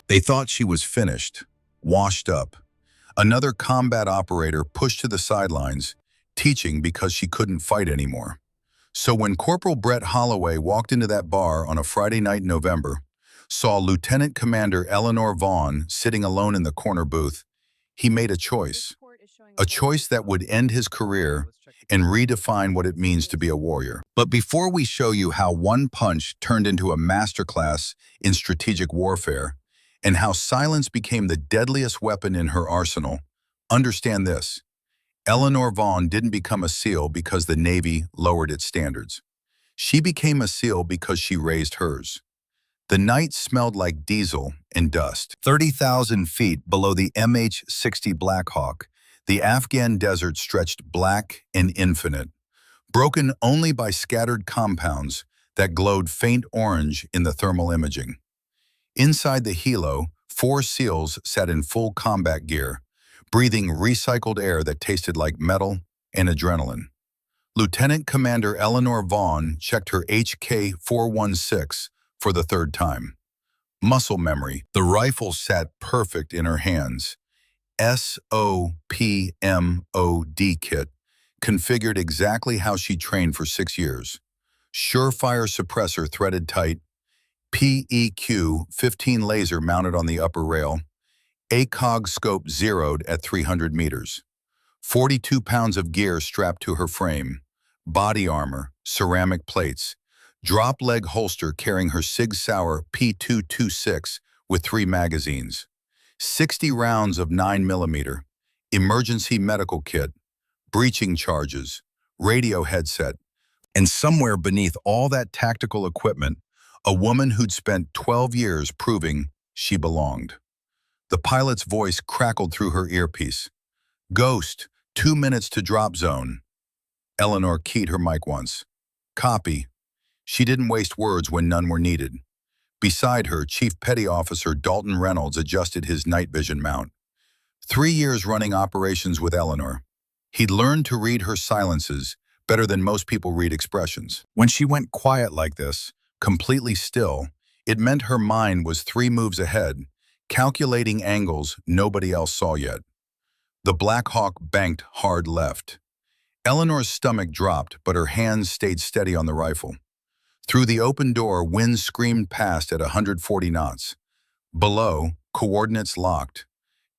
They thought she was finished, washed up. Another combat operator pushed to the sidelines, teaching because she couldn't fight anymore. So when Corporal Brett Holloway walked into that bar on a Friday night in November, saw Lieutenant Commander Eleanor Vaughn sitting alone in the corner booth, he made a choice that would end his career and redefine what it means to be a warrior. But before we show you how one punch turned into a masterclass in strategic warfare and how silence became the deadliest weapon in her arsenal, understand this. Eleanor Vaughn didn't become a SEAL because the Navy lowered its standards. She became a SEAL because she raised hers. The night smelled like diesel and dust. 30,000 feet below the MH-60 Blackhawk, the Afghan desert stretched black and infinite, broken only by scattered compounds that glowed faint orange in the thermal imaging. Inside the helo, 4 SEALs sat in full combat gear, breathing recycled air that tasted like metal and adrenaline. Lieutenant Commander Eleanor Vaughn checked her HK-416 for the 3rd time. Muscle memory. The rifle sat perfect in her hands. SOPMOD kit, configured exactly how she trained for 6 years. Surefire suppressor threaded tight. PEQ-15 laser mounted on the upper rail. ACOG scope zeroed at 300 meters. 42 pounds of gear strapped to her frame. Body armor, ceramic plates. Drop leg holster carrying her Sig Sauer P226 with 3 magazines. 60 rounds of 9mm. Emergency medical kit. Breaching charges. Radio headset. And somewhere beneath all that tactical equipment, a woman who'd spent 12 years proving she belonged. The pilot's voice crackled through her earpiece. "Ghost, 2 minutes to drop zone." Eleanor keyed her mic once. "Copy." She didn't waste words when none were needed. Beside her, Chief Petty Officer Dalton Reynolds adjusted his night vision mount. 3 years running operations with Eleanor. He'd learned to read her silences better than most people read expressions. When she went quiet like this, completely still, it meant her mind was 3 moves ahead, calculating angles nobody else saw yet. The Black Hawk banked hard left. Eleanor's stomach dropped, but her hands stayed steady on the rifle. Through the open door, wind screamed past at 140 knots. Below, coordinates locked.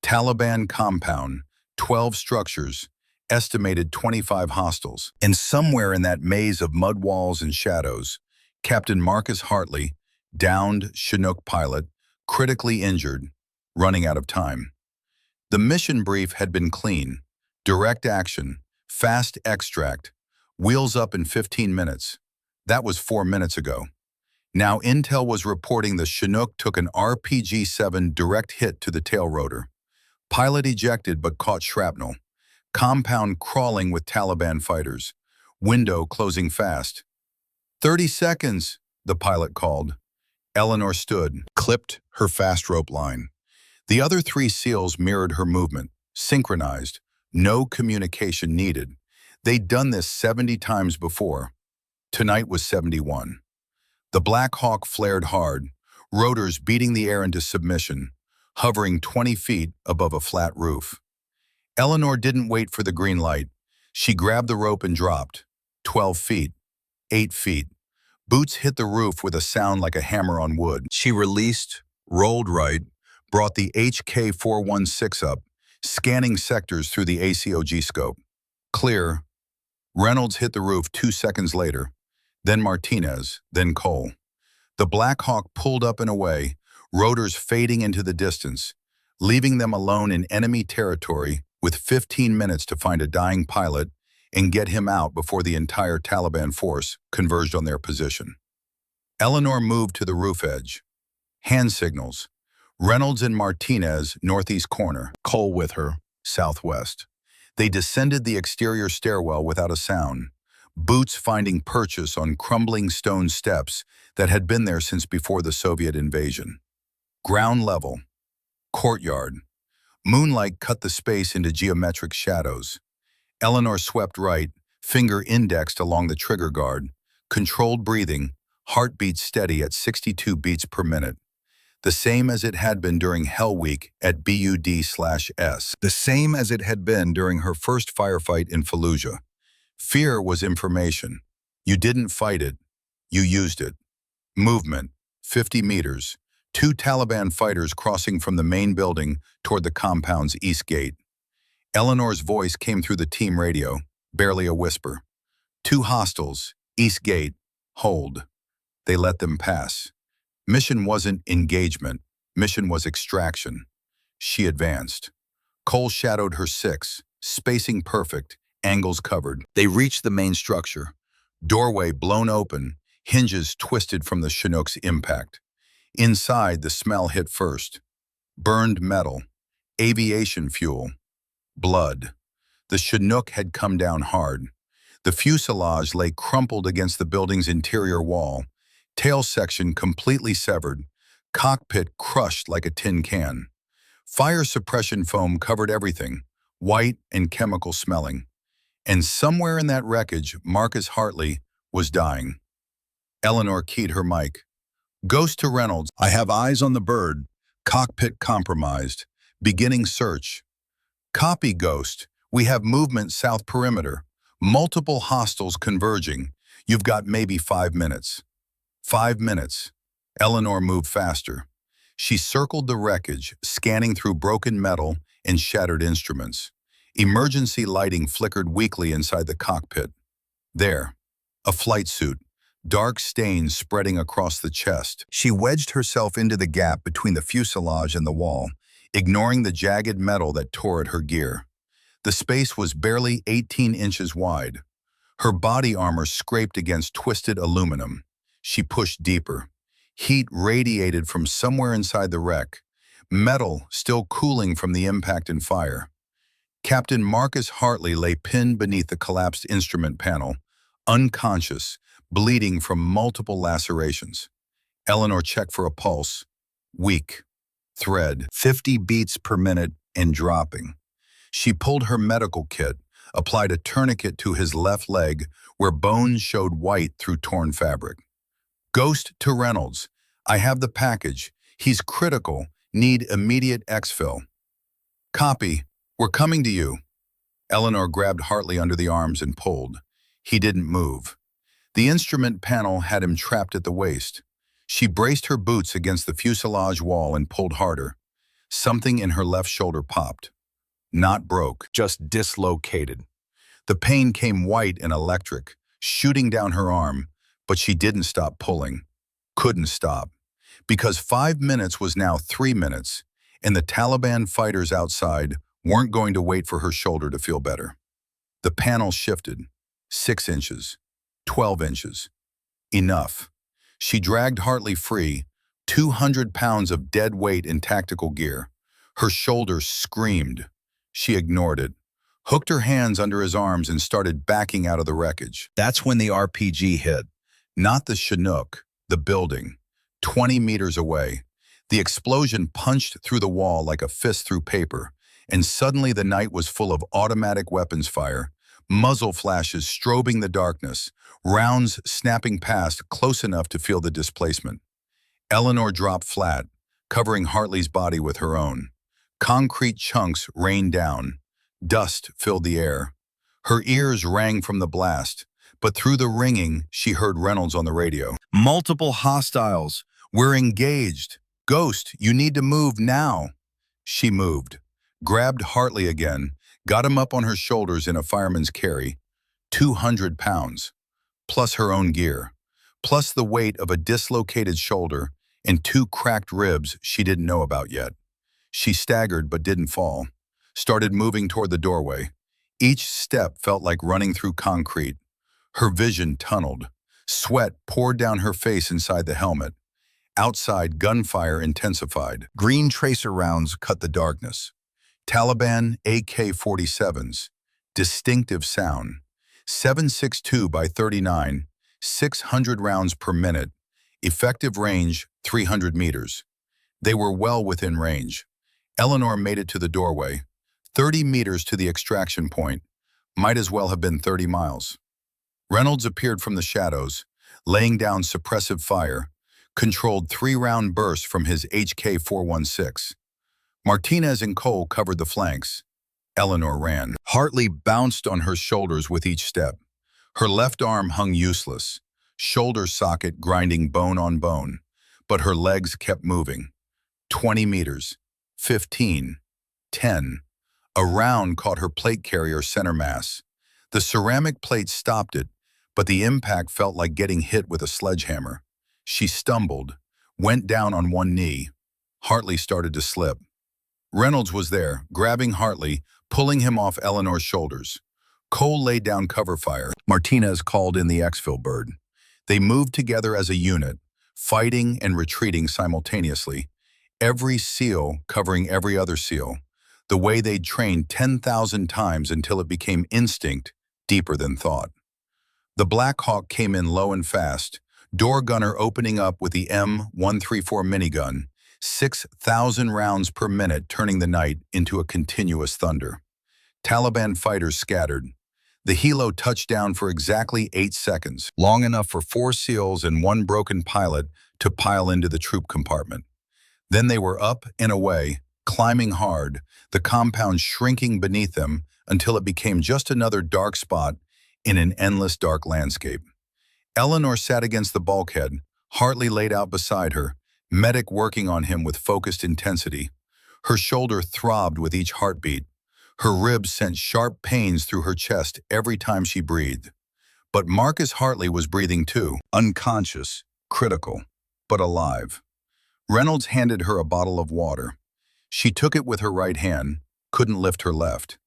Taliban compound, 12 structures, estimated 25 hostiles. And somewhere in that maze of mud walls and shadows, Captain Marcus Hartley, downed Chinook pilot, critically injured, running out of time. The mission brief had been clean. Direct action, fast extract, wheels up in 15 minutes. That was 4 minutes ago. Now Intel was reporting the Chinook took an RPG-7 direct hit to the tail rotor. Pilot ejected but caught shrapnel. Compound crawling with Taliban fighters. Window closing fast. 30 seconds, the pilot called. Eleanor stood, clipped her fast rope line. The other 3 SEALs mirrored her movement, synchronized, no communication needed. They'd done this 70 times before. Tonight was 71. The Black Hawk flared hard, rotors beating the air into submission, hovering 20 feet above a flat roof. Eleanor didn't wait for the green light. She grabbed the rope and dropped. 12 feet, 8 feet. Boots hit the roof with a sound like a hammer on wood. She released, rolled right, brought the HK-416 up, scanning sectors through the ACOG scope. Clear. Reynolds hit the roof 2 seconds later, then Martinez, then Cole. The Black Hawk pulled up and away, rotors fading into the distance, leaving them alone in enemy territory with 15 minutes to find a dying pilot and get him out before the entire Taliban force converged on their position. Eleanor moved to the roof edge. Hand signals. Reynolds and Martinez, northeast corner. Cole with her, southwest. They descended the exterior stairwell without a sound, Boots finding purchase on crumbling stone steps that had been there since before the Soviet invasion. Ground level. Courtyard. Moonlight cut the space into geometric shadows. Eleanor swept right, finger indexed along the trigger guard, controlled breathing, heartbeat steady at 62 beats per minute. The same as it had been during Hell Week at BUD/S. The same as it had been during her first firefight in Fallujah. Fear was information. You didn't fight it. You used it. Movement, 50 meters. 2 Taliban fighters crossing from the main building toward the compound's east gate. Eleanor's voice came through the team radio, barely a whisper. 2 hostiles, east gate, hold. They let them pass. Mission wasn't engagement. Mission was extraction. She advanced. Cole shadowed her 6, spacing perfect, angles covered. They reached the main structure. Doorway blown open, hinges twisted from the Chinook's impact. Inside, the smell hit first. Burned metal, aviation fuel, blood. The Chinook had come down hard. The fuselage lay crumpled against the building's interior wall, tail section completely severed, cockpit crushed like a tin can. Fire suppression foam covered everything, white and chemical smelling. And somewhere in that wreckage, Marcus Hartley was dying. Eleanor keyed her mic. Ghost to Reynolds. I have eyes on the bird. Cockpit compromised. Beginning search. Copy, Ghost. We have movement south perimeter. Multiple hostiles converging. You've got maybe 5 minutes. 5 minutes. Eleanor moved faster. She circled the wreckage, scanning through broken metal and shattered instruments. Emergency lighting flickered weakly inside the cockpit. There, a flight suit, dark stains spreading across the chest. She wedged herself into the gap between the fuselage and the wall, ignoring the jagged metal that tore at her gear. The space was barely 18 inches wide. Her body armor scraped against twisted aluminum. She pushed deeper. Heat radiated from somewhere inside the wreck, metal still cooling from the impact and fire. Captain Marcus Hartley lay pinned beneath the collapsed instrument panel, unconscious, bleeding from multiple lacerations. Eleanor checked for a pulse. Weak. Thread. 50 beats per minute and dropping. She pulled her medical kit, applied a tourniquet to his left leg where bones showed white through torn fabric. Ghost to Reynolds. I have the package. He's critical. Need immediate exfil. Copy. We're coming to you. Eleanor grabbed Hartley under the arms and pulled. He didn't move. The instrument panel had him trapped at the waist. She braced her boots against the fuselage wall and pulled harder. Something in her left shoulder popped. Not broke, just dislocated. The pain came white and electric, shooting down her arm, but she didn't stop pulling. Couldn't stop. Because 5 minutes was now 3 minutes, and the Taliban fighters outside weren't going to wait for her shoulder to feel better. The panel shifted. 6 inches. 12 inches. Enough. She dragged Hartley free, 200 pounds of dead weight in tactical gear. Her shoulder screamed. She ignored it, hooked her hands under his arms and started backing out of the wreckage. That's when the RPG hit. Not the Chinook, the building. 20 meters away. The explosion punched through the wall like a fist through paper, and suddenly the night was full of automatic weapons fire, muzzle flashes strobing the darkness, rounds snapping past close enough to feel the displacement. Eleanor dropped flat, covering Hartley's body with her own. Concrete chunks rained down. Dust filled the air. Her ears rang from the blast, but through the ringing, she heard Reynolds on the radio. Multiple hostiles. We're engaged. Ghost, you need to move now. She moved, grabbed Hartley again, got him up on her shoulders in a fireman's carry. 200 pounds, plus her own gear, plus the weight of a dislocated shoulder and 2 cracked ribs she didn't know about yet. She staggered but didn't fall, started moving toward the doorway. Each step felt like running through concrete. Her vision tunneled. Sweat poured down her face inside the helmet. Outside, gunfire intensified. Green tracer rounds cut the darkness. Taliban AK-47s. Distinctive sound. 7.62 by 39, 600 rounds per minute. Effective range, 300 meters. They were well within range. Eleanor made it to the doorway. 30 meters to the extraction point. Might as well have been 30 miles. Reynolds appeared from the shadows, laying down suppressive fire, controlled 3-round bursts from his HK-416. Martinez and Cole covered the flanks. Eleanor ran. Hartley bounced on her shoulders with each step. Her left arm hung useless, shoulder socket grinding bone on bone, but her legs kept moving. 20 meters, 15, 10. A round caught her plate carrier center mass. The ceramic plate stopped it, but the impact felt like getting hit with a sledgehammer. She stumbled, went down on one knee. Hartley started to slip. Reynolds was there, grabbing Hartley, pulling him off Eleanor's shoulders. Cole laid down cover fire. Martinez called in the exfil bird. They moved together as a unit, fighting and retreating simultaneously, every SEAL covering every other SEAL, the way they'd trained 10,000 times until it became instinct, deeper than thought. The Black Hawk came in low and fast, door gunner opening up with the M134 minigun, 6,000 rounds per minute turning the night into a continuous thunder. Taliban fighters scattered. The helo touched down for exactly 8 seconds, long enough for 4 SEALs and 1 broken pilot to pile into the troop compartment. Then they were up and away, climbing hard, the compound shrinking beneath them until it became just another dark spot in an endless dark landscape. Eleanor sat against the bulkhead, Hartley laid out beside her, medic working on him with focused intensity. Her shoulder throbbed with each heartbeat. Her ribs sent sharp pains through her chest every time she breathed. But Marcus Hartley was breathing too, unconscious, critical, but alive. Reynolds handed her a bottle of water. She took it with her right hand, couldn't lift her left.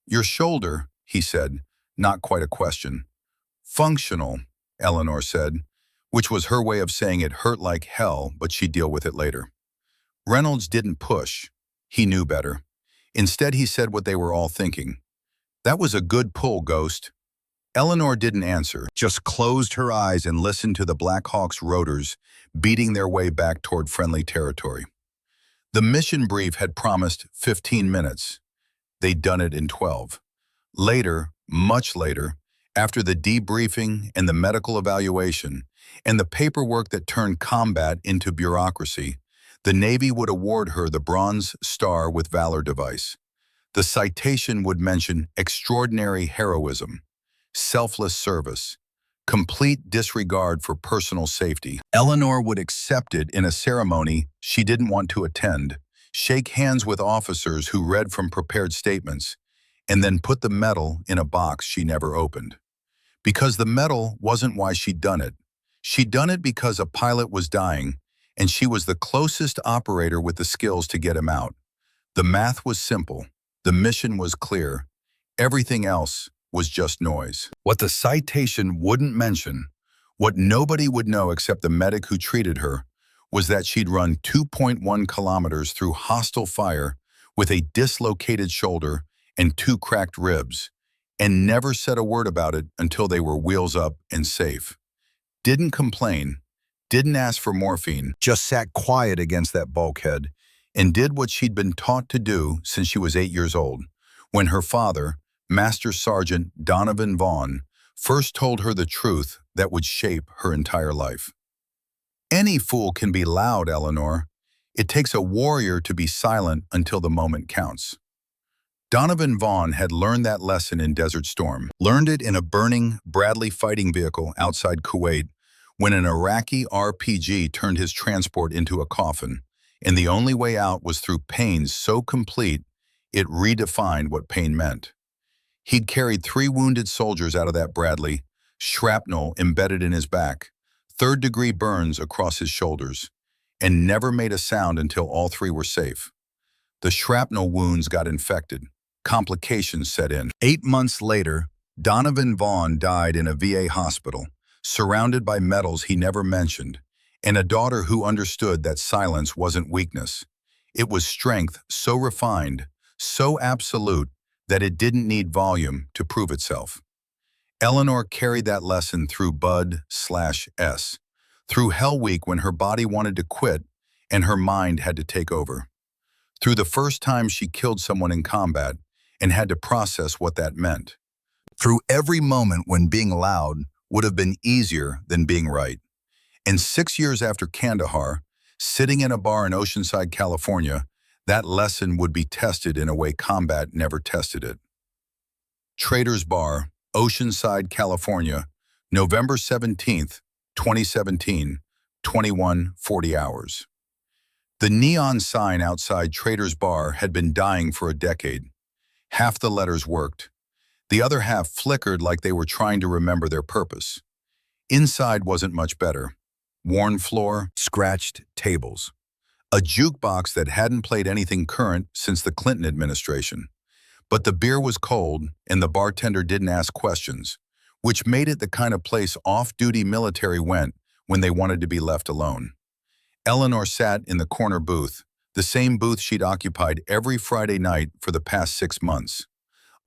"Your shoulder," he said, not quite a question. "Functional," Eleanor said, which was her way of saying it hurt like hell, but she'd deal with it later. Reynolds didn't push. He knew better. Instead, he said what they were all thinking. "That was a good pull, Ghost." Eleanor didn't answer, just closed her eyes and listened to the Black Hawk's rotors beating their way back toward friendly territory. The mission brief had promised 15 minutes. They'd done it in 12. Later, much later, after the debriefing and the medical evaluation and the paperwork that turned combat into bureaucracy, the Navy would award her the Bronze Star with Valor device. The citation would mention extraordinary heroism, selfless service, complete disregard for personal safety. Eleanor would accept it in a ceremony she didn't want to attend, shake hands with officers who read from prepared statements, and then put the medal in a box she never opened. Because the medal wasn't why she'd done it. She'd done it because a pilot was dying, and she was the closest operator with the skills to get him out. The math was simple. The mission was clear. Everything else was just noise. What the citation wouldn't mention, what nobody would know except the medic who treated her, was that she'd run 2.1 kilometers through hostile fire with a dislocated shoulder and 2 cracked ribs, and never said a word about it until they were wheels up and safe. Didn't complain, didn't ask for morphine, just sat quiet against that bulkhead and did what she'd been taught to do since she was 8 years old, when her father, Master Sergeant Donovan Vaughn, first told her the truth that would shape her entire life. "Any fool can be loud, Eleanor. It takes a warrior to be silent until the moment counts." Donovan Vaughn had learned that lesson in Desert Storm, learned it in a burning Bradley fighting vehicle outside Kuwait when an Iraqi RPG turned his transport into a coffin, and the only way out was through pain so complete it redefined what pain meant. He'd carried 3 wounded soldiers out of that Bradley, shrapnel embedded in his back, 3rd-degree burns across his shoulders, and never made a sound until all 3 were safe. The shrapnel wounds got infected. Complications set in. 8 months later, Donovan Vaughn died in a VA hospital, surrounded by medals he never mentioned, and a daughter who understood that silence wasn't weakness. It was strength so refined, so absolute, that it didn't need volume to prove itself. Eleanor carried that lesson through Bud/S, through Hell Week when her body wanted to quit and her mind had to take over, through the first time she killed someone in combat and had to process what that meant, through every moment when being loud would have been easier than being right, And 6 years after Kandahar, sitting in a bar in Oceanside, California, that lesson would be tested in a way combat never tested it. Trader's Bar, Oceanside, California, November 17th, 2017, 21:40 hours. The neon sign outside Trader's Bar had been dying for a decade. Half the letters worked. The other half flickered like they were trying to remember their purpose. Inside wasn't much better. Worn floor, scratched tables. A jukebox that hadn't played anything current since the Clinton administration. But the beer was cold and the bartender didn't ask questions, which made it the kind of place off-duty military went when they wanted to be left alone. Eleanor sat in the corner booth, the same booth she'd occupied every Friday night for the past 6 months.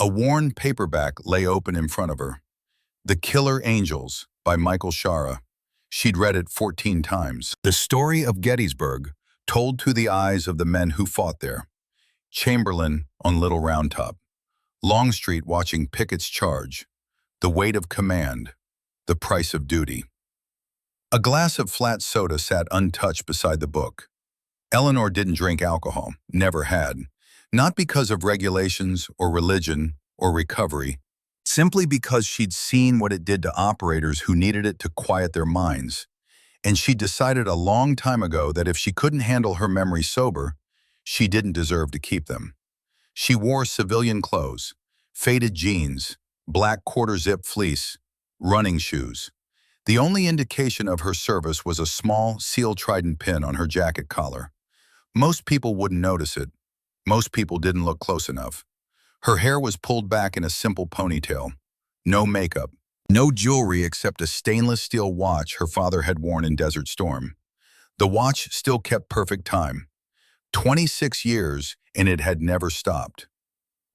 A worn paperback lay open in front of her. The Killer Angels by Michael Shara. She'd read it 14 times. The story of Gettysburg, told through the eyes of the men who fought there. Chamberlain on Little Round Top. Longstreet watching Pickett's charge. The weight of command. The price of duty. A glass of flat soda sat untouched beside the book. Eleanor didn't drink alcohol, never had. Not because of regulations or religion or recovery, simply because she'd seen what it did to operators who needed it to quiet their minds. And she decided a long time ago that if she couldn't handle her memories sober, she didn't deserve to keep them. She wore civilian clothes, faded jeans, black quarter-zip fleece, running shoes. The only indication of her service was a small seal trident pin on her jacket collar. Most people wouldn't notice it. Most people didn't look close enough. Her hair was pulled back in a simple ponytail. No makeup. No jewelry except a stainless steel watch her father had worn in Desert Storm. The watch still kept perfect time. 26 years, and it had never stopped.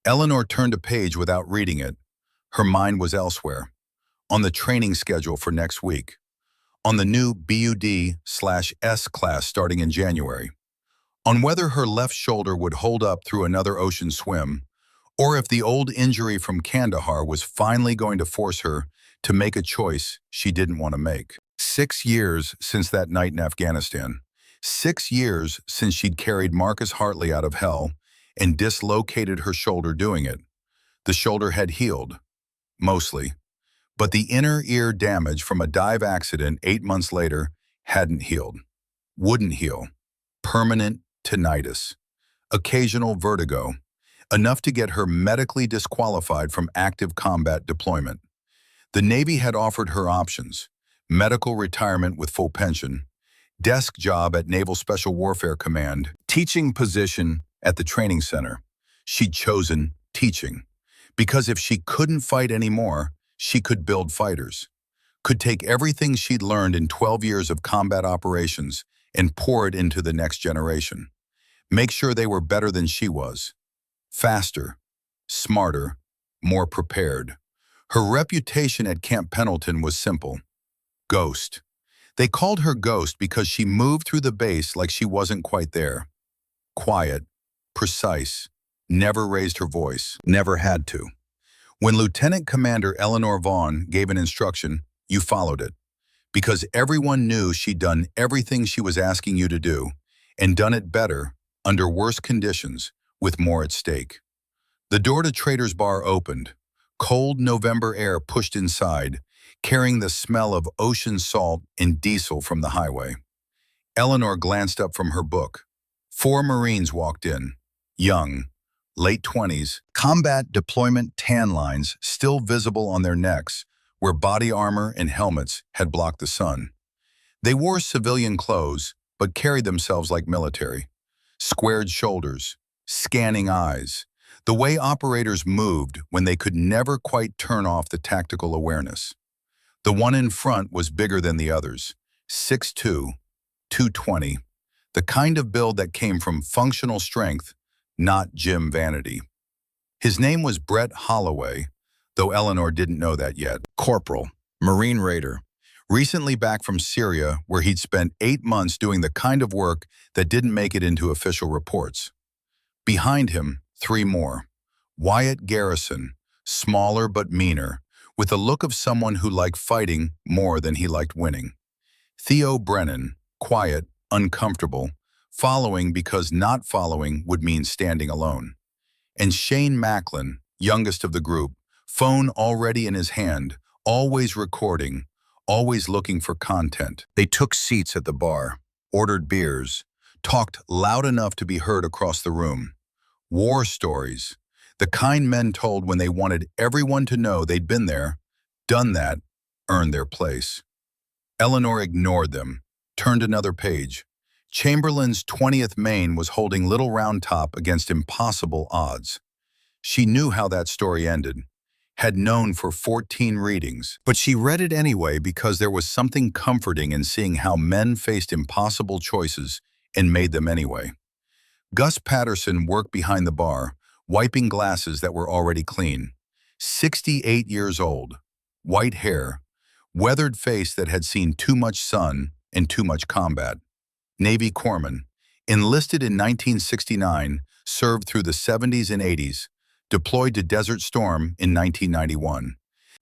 Eleanor turned a page without reading it. Her mind was elsewhere. On the training schedule for next week. On the new BUD/S class starting in January. On whether her left shoulder would hold up through another ocean swim, or if the old injury from Kandahar was finally going to force her to make a choice she didn't want to make. 6 years since that night in Afghanistan. 6 years since she'd carried Marcus Hartley out of hell and dislocated her shoulder doing it. The shoulder had healed, mostly, but the inner ear damage from a dive accident 8 months later hadn't healed. Wouldn't heal. Permanent tinnitus. Occasional vertigo. Enough to get her medically disqualified from active combat deployment. The Navy had offered her options: medical retirement with full pension, desk job at Naval Special Warfare Command, teaching position at the training center. She'd chosen teaching, because if she couldn't fight anymore, she could build fighters, could take everything she'd learned in 12 years of combat operations and pour it into the next generation. Make sure they were better than she was. Faster, smarter, more prepared. Her reputation at Camp Pendleton was simple. Ghost. They called her Ghost because she moved through the base like she wasn't quite there. Quiet, precise, never raised her voice, never had to. When Lieutenant Commander Eleanor Vaughn gave an instruction, you followed it. Because everyone knew she'd done everything she was asking you to do, and done it better, under worse conditions, with more at stake. The door to Trader's Bar opened. Cold November air pushed inside, carrying the smell of ocean salt and diesel from the highway. Eleanor glanced up from her book. 4 Marines walked in, young, late 20s, combat deployment tan lines still visible on their necks, where body armor and helmets had blocked the sun. They wore civilian clothes, but carried themselves like military. Squared shoulders, scanning eyes, the way operators moved when they could never quite turn off the tactical awareness. The one in front was bigger than the others, 6'2", 220, the kind of build that came from functional strength, not gym vanity. His name was Brett Holloway, though Eleanor didn't know that yet. Corporal, Marine Raider, recently back from Syria, where he'd spent 8 months doing the kind of work that didn't make it into official reports. Behind him, 3 more. Wyatt Garrison, smaller but meaner, with the look of someone who liked fighting more than he liked winning. Theo Brennan, quiet, uncomfortable, following because not following would mean standing alone. And Shane Macklin, youngest of the group, phone already in his hand, always recording, always looking for content. They took seats at the bar, ordered beers, talked loud enough to be heard across the room. War stories, the kind men told when they wanted everyone to know they'd been there, done that, earned their place. Eleanor ignored them, turned another page. Chamberlain's 20th Maine was holding Little Round Top against impossible odds. She knew how that story ended, had known for 14 readings, but she read it anyway because there was something comforting in seeing how men faced impossible choices and made them anyway. Gus Patterson worked behind the bar, wiping glasses that were already clean. 68 years old, white hair, weathered face that had seen too much sun and too much combat. Navy corpsman, enlisted in 1969, served through the 70s and 80s, deployed to Desert Storm in 1991.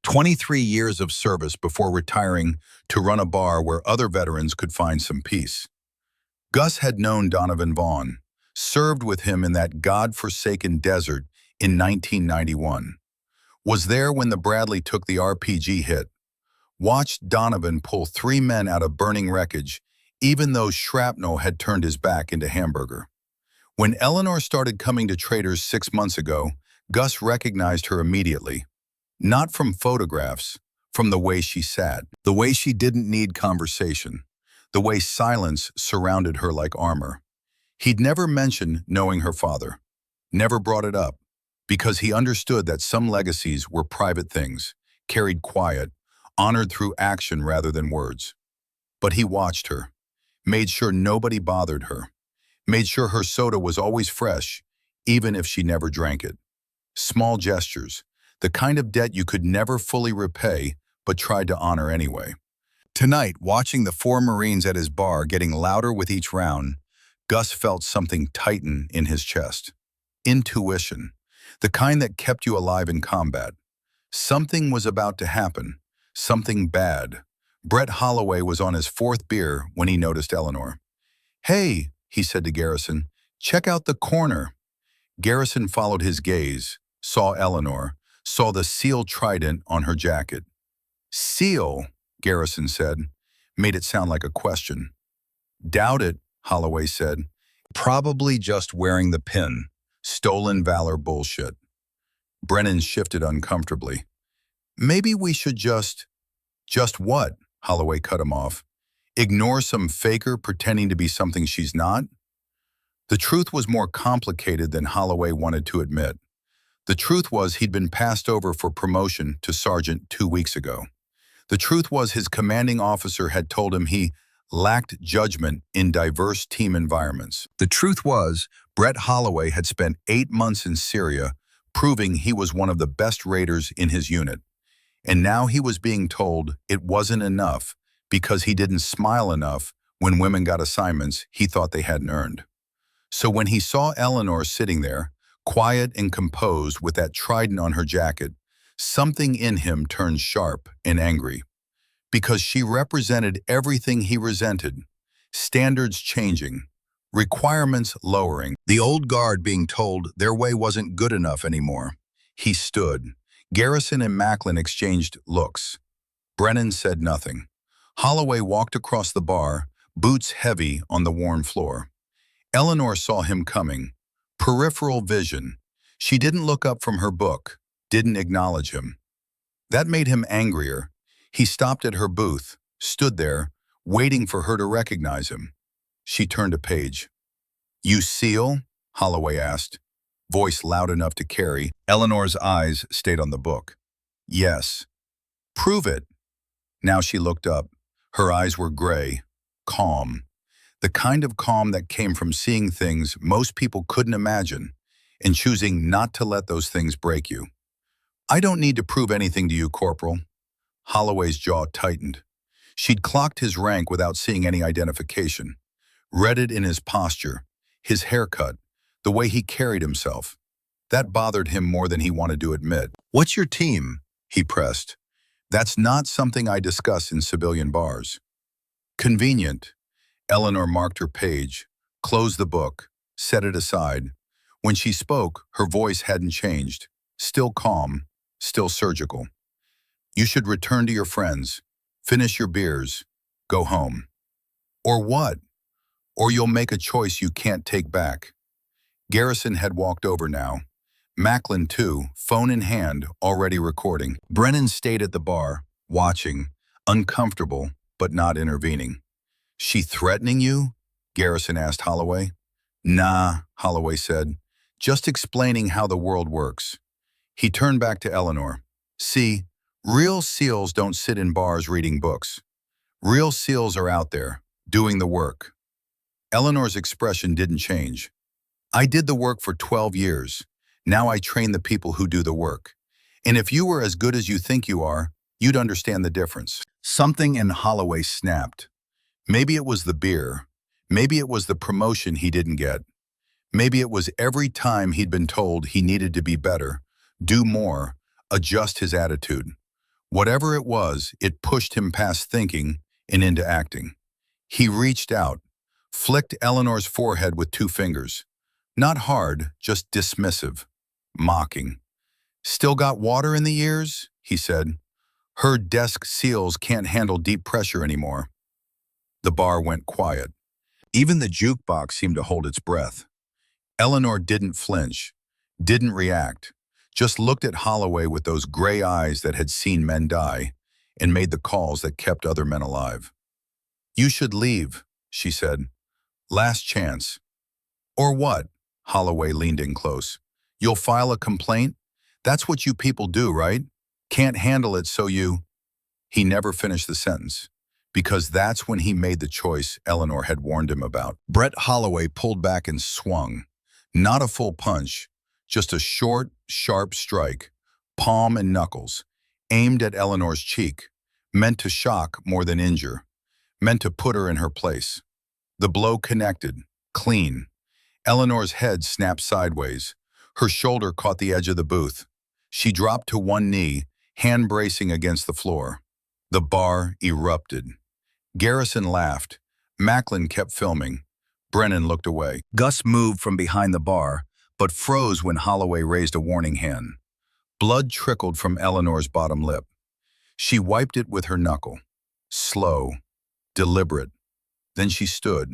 23 years of service before retiring to run a bar where other veterans could find some peace. Gus had known Donovan Vaughn, served with him in that God-forsaken desert in 1991. Was there when the Bradley took the RPG hit. Watched Donovan pull 3 men out of burning wreckage, even though shrapnel had turned his back into hamburger. When Eleanor started coming to Traders 6 months ago, Gus recognized her immediately. Not from photographs, from the way she sat, the way she didn't need conversation, the way silence surrounded her like armor. He'd never mentioned knowing her father, never brought it up, because he understood that some legacies were private things, carried quiet, honored through action rather than words. But he watched her, made sure nobody bothered her, made sure her soda was always fresh, even if she never drank it. Small gestures, the kind of debt you could never fully repay, but tried to honor anyway. Tonight, watching the 4 Marines at his bar getting louder with each round, Gus felt something tighten in his chest. Intuition, the kind that kept you alive in combat. Something was about to happen, something bad. Brett Holloway was on his 4th beer when he noticed Eleanor. "Hey," he said to Garrison, "check out the corner." Garrison followed his gaze, saw Eleanor, saw the seal trident on her jacket. "Seal," Garrison said, made it sound like a question. "Doubt it," Holloway said. "Probably just wearing the pin. Stolen valor bullshit." Brennan shifted uncomfortably. "Maybe we should just..." "Just what?" Holloway cut him off. "Ignore some faker pretending to be something she's not?" The truth was more complicated than Holloway wanted to admit. The truth was he'd been passed over for promotion to sergeant 2 weeks ago. The truth was his commanding officer had told him he lacked judgment in diverse team environments. The truth was Brett Holloway had spent 8 months in Syria, proving he was one of the best raiders in his unit. And now he was being told it wasn't enough because he didn't smile enough when women got assignments he thought they hadn't earned. So when he saw Eleanor sitting there, quiet and composed with that trident on her jacket, something in him turned sharp and angry. Because she represented everything he resented. Standards changing, requirements lowering, the old guard being told their way wasn't good enough anymore. He stood. Garrison and Macklin exchanged looks. Brennan said nothing. Holloway walked across the bar, boots heavy on the worn floor. Eleanor saw him coming. Peripheral vision. She didn't look up from her book, didn't acknowledge him. That made him angrier. He stopped at her booth, stood there, waiting for her to recognize him. She turned a page. "You seal?" Holloway asked, voice loud enough to carry. Eleanor's eyes stayed on the book. "Yes." "Prove it." Now she looked up. Her eyes were gray, calm. The kind of calm that came from seeing things most people couldn't imagine and choosing not to let those things break you. "I don't need to prove anything to you, Corporal." Holloway's jaw tightened. She'd clocked his rank without seeing any identification. Read it in his posture, his haircut, the way he carried himself. That bothered him more than he wanted to admit. "What's your team?" he pressed. "That's not something I discuss in civilian bars." Convenient. Eleanor marked her page, closed the book, set it aside. When she spoke, her voice hadn't changed. Still calm, still surgical. You should return to your friends, finish your beers, go home. Or what? Or you'll make a choice you can't take back. Garrison had walked over now. Macklin, too, phone in hand, already recording. Brennan stayed at the bar, watching, uncomfortable, but not intervening. She threatening you? Garrison asked Holloway. Nah, Holloway said. Just explaining how the world works. He turned back to Eleanor. See, real SEALs don't sit in bars reading books. Real SEALs are out there, doing the work. Eleanor's expression didn't change. I did the work for 12 years. Now I train the people who do the work. And if you were as good as you think you are, you'd understand the difference. Something in Holloway snapped. Maybe it was the beer. Maybe it was the promotion he didn't get. Maybe it was every time he'd been told he needed to be better, do more, adjust his attitude. Whatever it was, it pushed him past thinking and into acting. He reached out, flicked Eleanor's forehead with 2 fingers. Not hard, just dismissive, mocking. Still got water in the ears? He said. Her desk seals can't handle deep pressure anymore. The bar went quiet. Even the jukebox seemed to hold its breath. Eleanor didn't flinch, didn't react, just looked at Holloway with those gray eyes that had seen men die and made the calls that kept other men alive. You should leave, she said. Last chance. Or what? Holloway leaned in close. You'll file a complaint? That's what you people do, right? Can't handle it, so you... He never finished the sentence, because that's when he made the choice Eleanor had warned him about. Brett Holloway pulled back and swung. Not a full punch, just a short, sharp strike, palm and knuckles, aimed at Eleanor's cheek, meant to shock more than injure, meant to put her in her place. The blow connected, clean. Eleanor's head snapped sideways. Her shoulder caught the edge of the booth. She dropped to one knee, hand bracing against the floor. The bar erupted. Garrison laughed. Macklin kept filming. Brennan looked away. Gus moved from behind the bar, but froze when Holloway raised a warning hand. Blood trickled from Eleanor's bottom lip. She wiped it with her knuckle. Slow, deliberate. Then she stood.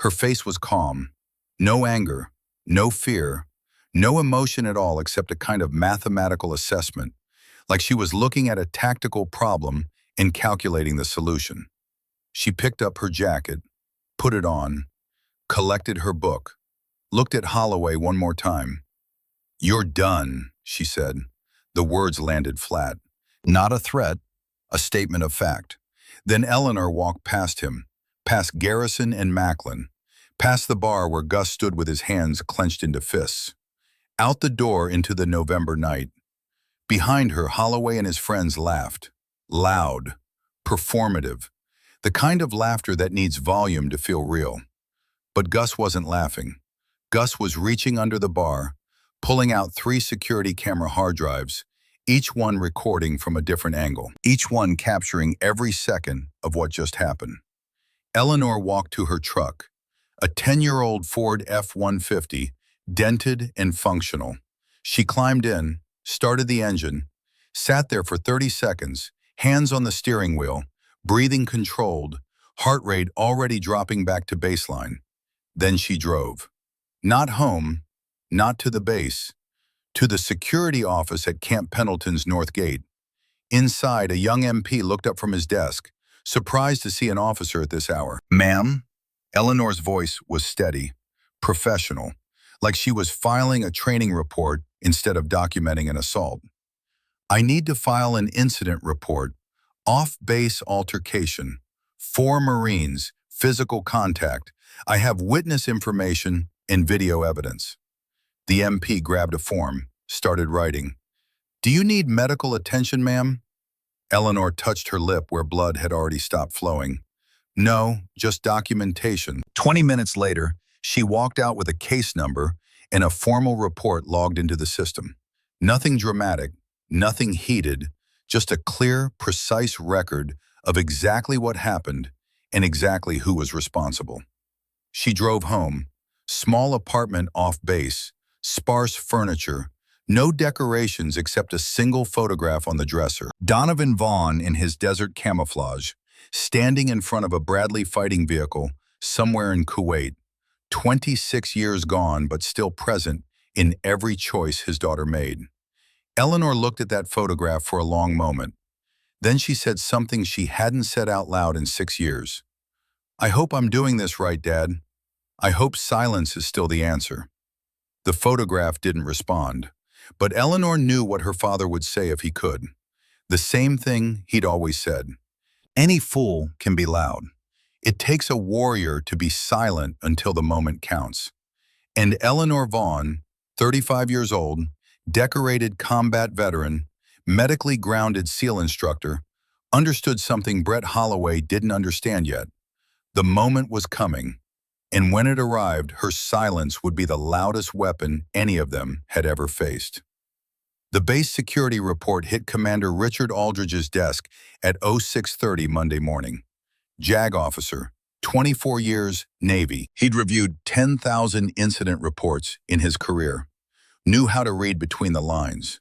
Her face was calm. No anger, no fear, no emotion at all except a kind of mathematical assessment, like she was looking at a tactical problem and calculating the solution. She picked up her jacket, put it on, collected her book, looked at Holloway one more time. You're done, she said. The words landed flat. Not a threat, a statement of fact. Then Eleanor walked past him, past Garrison and Macklin, past the bar where Gus stood with his hands clenched into fists. Out the door into the November night. Behind her, Holloway and his friends laughed. Loud, performative, the kind of laughter that needs volume to feel real. But Gus wasn't laughing. Gus was reaching under the bar, pulling out 3 security camera hard drives, each one recording from a different angle, each one capturing every second of what just happened. Eleanor walked to her truck, a 10-year-old Ford F-150, dented and functional. She climbed in, started the engine, sat there for 30 seconds, hands on the steering wheel, breathing controlled, heart rate already dropping back to baseline. Then she drove. Not home, not to the base, to the security office at Camp Pendleton's North Gate. Inside, a young MP looked up from his desk, surprised to see an officer at this hour. Ma'am? Eleanor's voice was steady, professional, like she was filing a training report instead of documenting an assault. I need to file an incident report. Off-base altercation. 4 Marines, physical contact. I have witness information and video evidence. The MP grabbed a form, started writing. Do you need medical attention, ma'am? Eleanor touched her lip where blood had already stopped flowing. No, just documentation. 20 minutes later, she walked out with a case number and a formal report logged into the system. Nothing dramatic, nothing heated, just a clear, precise record of exactly what happened and exactly who was responsible. She drove home. Small apartment off base, sparse furniture, no decorations except a single photograph on the dresser. Donovan Vaughn in his desert camouflage, standing in front of a Bradley fighting vehicle somewhere in Kuwait, 26 years gone but still present in every choice his daughter made. Eleanor looked at that photograph for a long moment. Then she said something she hadn't said out loud in 6 years. "I hope I'm doing this right, Dad. I hope silence is still the answer." The photograph didn't respond, but Eleanor knew what her father would say if he could. The same thing he'd always said. Any fool can be loud. It takes a warrior to be silent until the moment counts. And Eleanor Vaughn, 35 years old, decorated combat veteran, medically grounded SEAL instructor, understood something Brett Holloway didn't understand yet. The moment was coming, and when it arrived, her silence would be the loudest weapon any of them had ever faced. The base security report hit Commander Richard Aldridge's desk at 06:30 Monday morning. JAG officer, 24 years, Navy. He'd reviewed 10,000 incident reports in his career, knew how to read between the lines,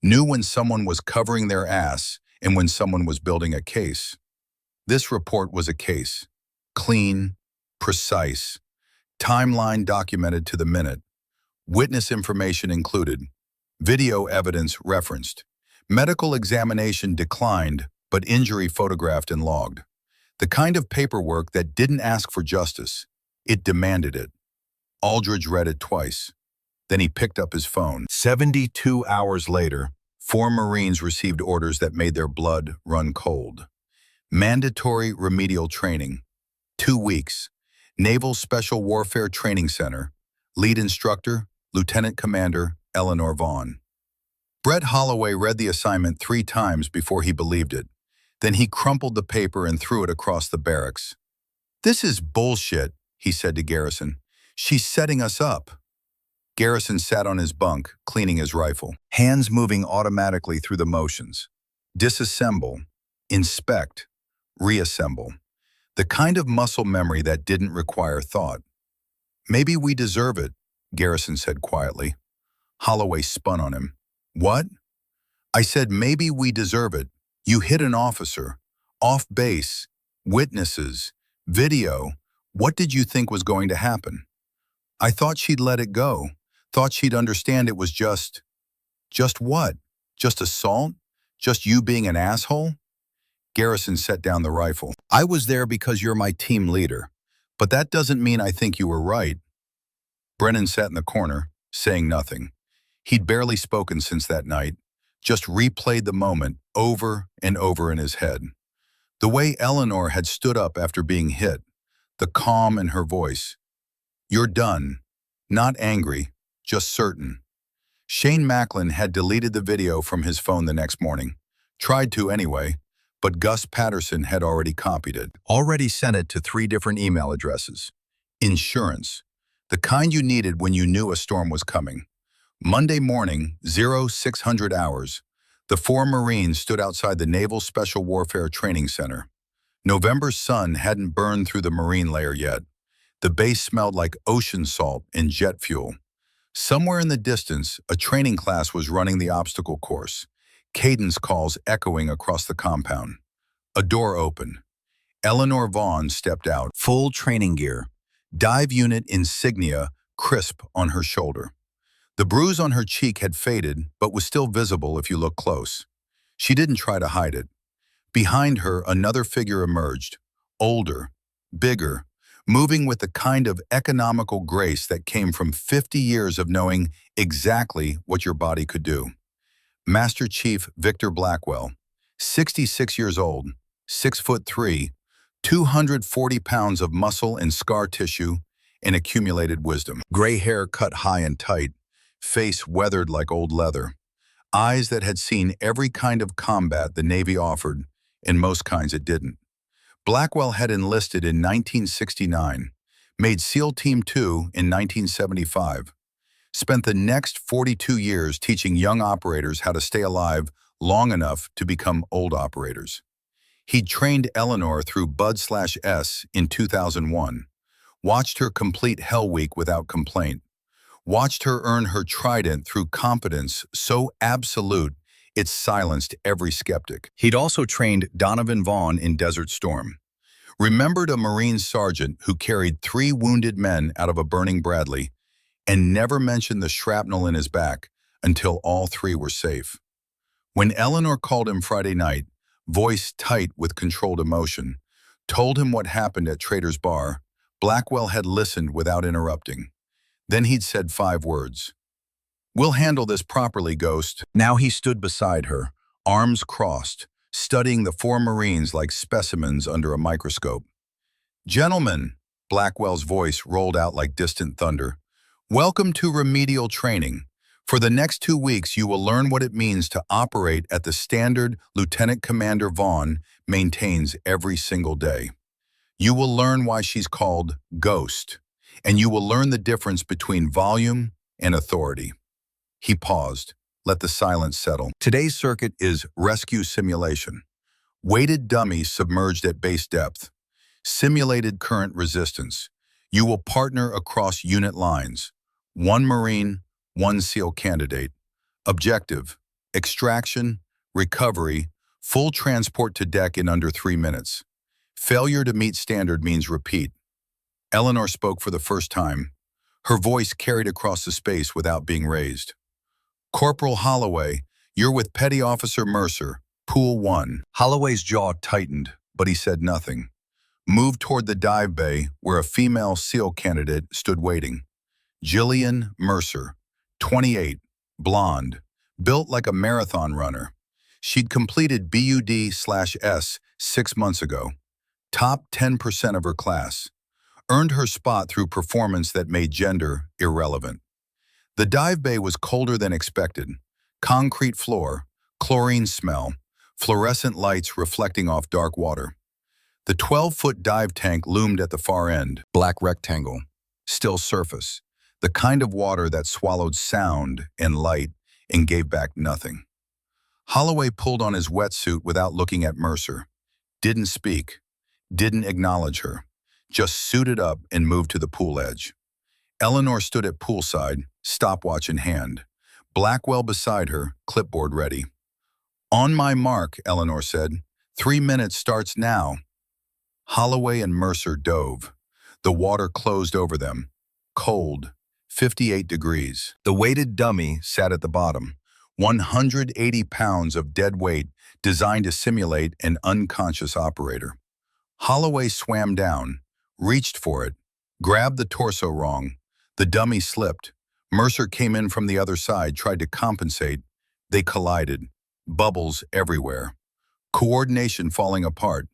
knew when someone was covering their ass and when someone was building a case. This report was a case. Clean, precise, timeline documented to the minute, witness information included, video evidence referenced, medical examination declined but injury photographed and logged. The kind of paperwork that didn't ask for justice, it demanded it. Aldridge read it twice. Then he picked up his phone. 72 hours later, 4 Marines received orders that made their blood run cold. Mandatory remedial training. 2 weeks. Naval Special Warfare Training Center. Lead instructor, Lieutenant Commander Eleanor Vaughn. Brett Holloway read the assignment 3 times before he believed it. Then he crumpled the paper and threw it across the barracks. "This is bullshit," he said to Garrison. "She's setting us up." Garrison sat on his bunk, cleaning his rifle, hands moving automatically through the motions. Disassemble, inspect, reassemble. The kind of muscle memory that didn't require thought. "Maybe we deserve it," Garrison said quietly. Holloway spun on him. "What?" "I said maybe we deserve it. You hit an officer. Off base. Witnesses. Video. What did you think was going to happen?" "I thought she'd let it go. Thought she'd understand it was just..." "Just what? Just assault? Just you being an asshole?" Garrison set down the rifle. "I was there because you're my team leader. But that doesn't mean I think you were right." Brennan sat in the corner, saying nothing. He'd barely spoken since that night, just replayed the moment over and over in his head. The way Eleanor had stood up after being hit, the calm in her voice. "You're done." Not angry, just certain. Shane Macklin had deleted the video from his phone the next morning. Tried to anyway, but Gus Patterson had already copied it. Already sent it to 3 different email addresses. Insurance. The kind you needed when you knew a storm was coming. Monday morning, 0600 hours, the 4 Marines stood outside the Naval Special Warfare Training Center. November's sun hadn't burned through the Marine layer yet. The base smelled like ocean salt and jet fuel. Somewhere in the distance, a training class was running the obstacle course, cadence calls echoing across the compound. A door opened. Eleanor Vaughn stepped out, full training gear, dive unit insignia crisp on her shoulder. The bruise on her cheek had faded, but was still visible if you looked close. She didn't try to hide it. Behind her, another figure emerged, older, bigger, moving with the kind of economical grace that came from 50 years of knowing exactly what your body could do. Master Chief Victor Blackwell, 66 years old, 6'3", 240 pounds of muscle and scar tissue and accumulated wisdom. Gray hair cut high and tight, face weathered like old leather, eyes that had seen every kind of combat the Navy offered, and most kinds it didn't. Blackwell had enlisted in 1969, made SEAL Team 2 in 1975, spent the next 42 years teaching young operators how to stay alive long enough to become old operators. He'd trained Eleanor through Bud/S in 2001, watched her complete Hell Week without complaint, watched her earn her trident through competence so absolute it silenced every skeptic. He'd also trained Donovan Vaughn in Desert Storm, remembered a Marine sergeant who carried 3 wounded men out of a burning Bradley, and never mentioned the shrapnel in his back until all 3 were safe. When Eleanor called him Friday night, voice tight with controlled emotion, told him what happened at Trader's Bar, Blackwell had listened without interrupting. Then he'd said 5 words. "We'll handle this properly, Ghost." Now he stood beside her, arms crossed, studying the 4 Marines like specimens under a microscope. "Gentlemen," Blackwell's voice rolled out like distant thunder, "welcome to remedial training. For the next 2 weeks, you will learn what it means to operate at the standard Lieutenant Commander Vaughn maintains every single day. You will learn why she's called Ghost, and you will learn the difference between volume and authority." He paused, let the silence settle. Today's circuit is rescue simulation. Weighted dummies submerged at base depth. Simulated current resistance. You will partner across unit lines. 1 Marine, 1 SEAL candidate. Objective: extraction, recovery, full transport to deck in under 3 minutes. Failure to meet standard means repeat. Eleanor spoke for the first time. Her voice carried across the space without being raised. "Corporal Holloway, you're with Petty Officer Mercer, Pool 1. Holloway's jaw tightened, but he said nothing. Moved toward the dive bay where a female SEAL candidate stood waiting. Jillian Mercer, 28, blonde, built like a marathon runner. She'd completed BUD/S 6 months ago. Top 10% of her class. Earned her spot through performance that made gender irrelevant. The dive bay was colder than expected. Concrete floor, chlorine smell, fluorescent lights reflecting off dark water. The 12-foot dive tank loomed at the far end, black rectangle, still surface, the kind of water that swallowed sound and light and gave back nothing. Holloway pulled on his wetsuit without looking at Mercer. Didn't speak, didn't acknowledge her, just suited up and moved to the pool edge. Eleanor stood at poolside, stopwatch in hand. Blackwell beside her, clipboard ready. "On my mark," Eleanor said. 3 minutes starts now." Holloway and Mercer dove. The water closed over them. Cold, 58 degrees. The weighted dummy sat at the bottom. 180 pounds of dead weight designed to simulate an unconscious operator. Holloway swam down, reached for it, grabbed the torso wrong. The dummy slipped. Mercer came in from the other side, tried to compensate. They collided. Bubbles everywhere. Coordination falling apart.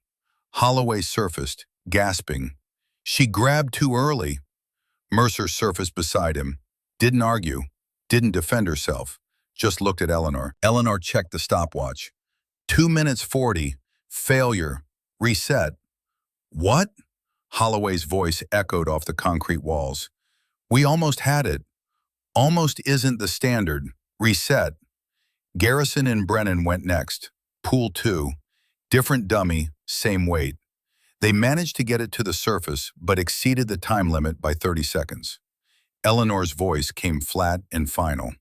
Holloway surfaced, gasping. She grabbed too early. Mercer surfaced beside him. Didn't argue. Didn't defend herself. Just looked at Eleanor. Eleanor checked the stopwatch. 2 minutes 40. Failure. Reset. "What?" Holloway's voice echoed off the concrete walls. "We almost had it. Almost isn't the standard. Reset." Garrison and Brennan went next. Pool 2. Different dummy, same weight. They managed to get it to the surface, but exceeded the time limit by 30 seconds. Eleanor's voice came flat and final.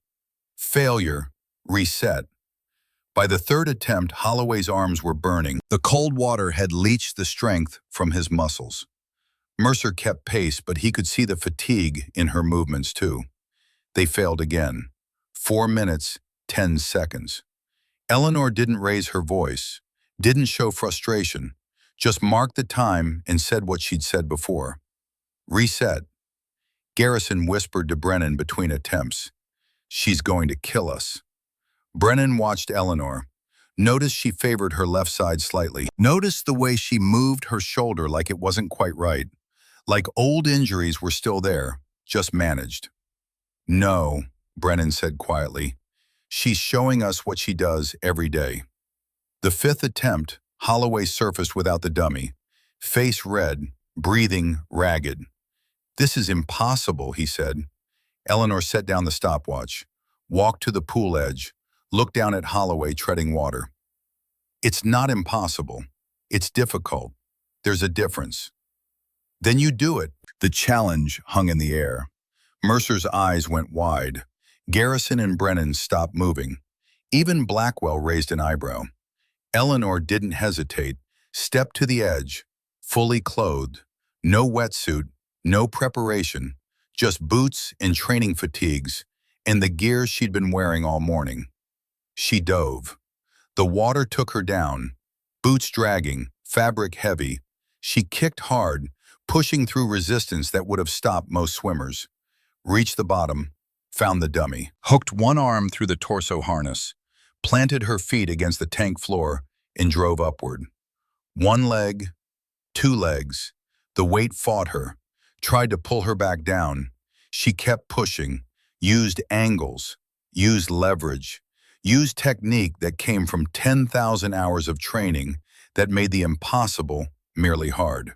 Failure. Reset. By the 3rd attempt, Holloway's arms were burning. The cold water had leached the strength from his muscles. Mercer kept pace, but he could see the fatigue in her movements too. They failed again. 4 minutes, 10 seconds. Eleanor didn't raise her voice, didn't show frustration, just marked the time and said what she'd said before. Reset. Garrison whispered to Brennan between attempts. "She's going to kill us." Brennan watched Eleanor. Noticed she favored her left side slightly. Noticed the way she moved her shoulder like it wasn't quite right. Like old injuries were still there, just managed. "No," Brennan said quietly. "She's showing us what she does every day." The 5th attempt, Holloway surfaced without the dummy. Face red, breathing ragged. "This is impossible," he said. Eleanor set down the stopwatch, walked to the pool edge, looked down at Holloway treading water. "It's not impossible. It's difficult. There's a difference. Then you do it. The challenge hung in the air. Mercer's eyes went wide. Garrison and Brennan stopped moving. Even Blackwell raised an eyebrow. Eleanor didn't hesitate, stepped to the edge, fully clothed. No wetsuit, no preparation, just boots and training fatigues, and the gear she'd been wearing all morning. She dove. The water took her down, boots dragging, fabric heavy. She kicked hard, pushing through resistance that would have stopped most swimmers. Reached the bottom, found the dummy. Hooked one arm through the torso harness, planted her feet against the tank floor, and drove upward. One leg, two legs. The weight fought her, tried to pull her back down. She kept pushing, used angles, used leverage, used technique that came from 10,000 hours of training that made the impossible merely hard.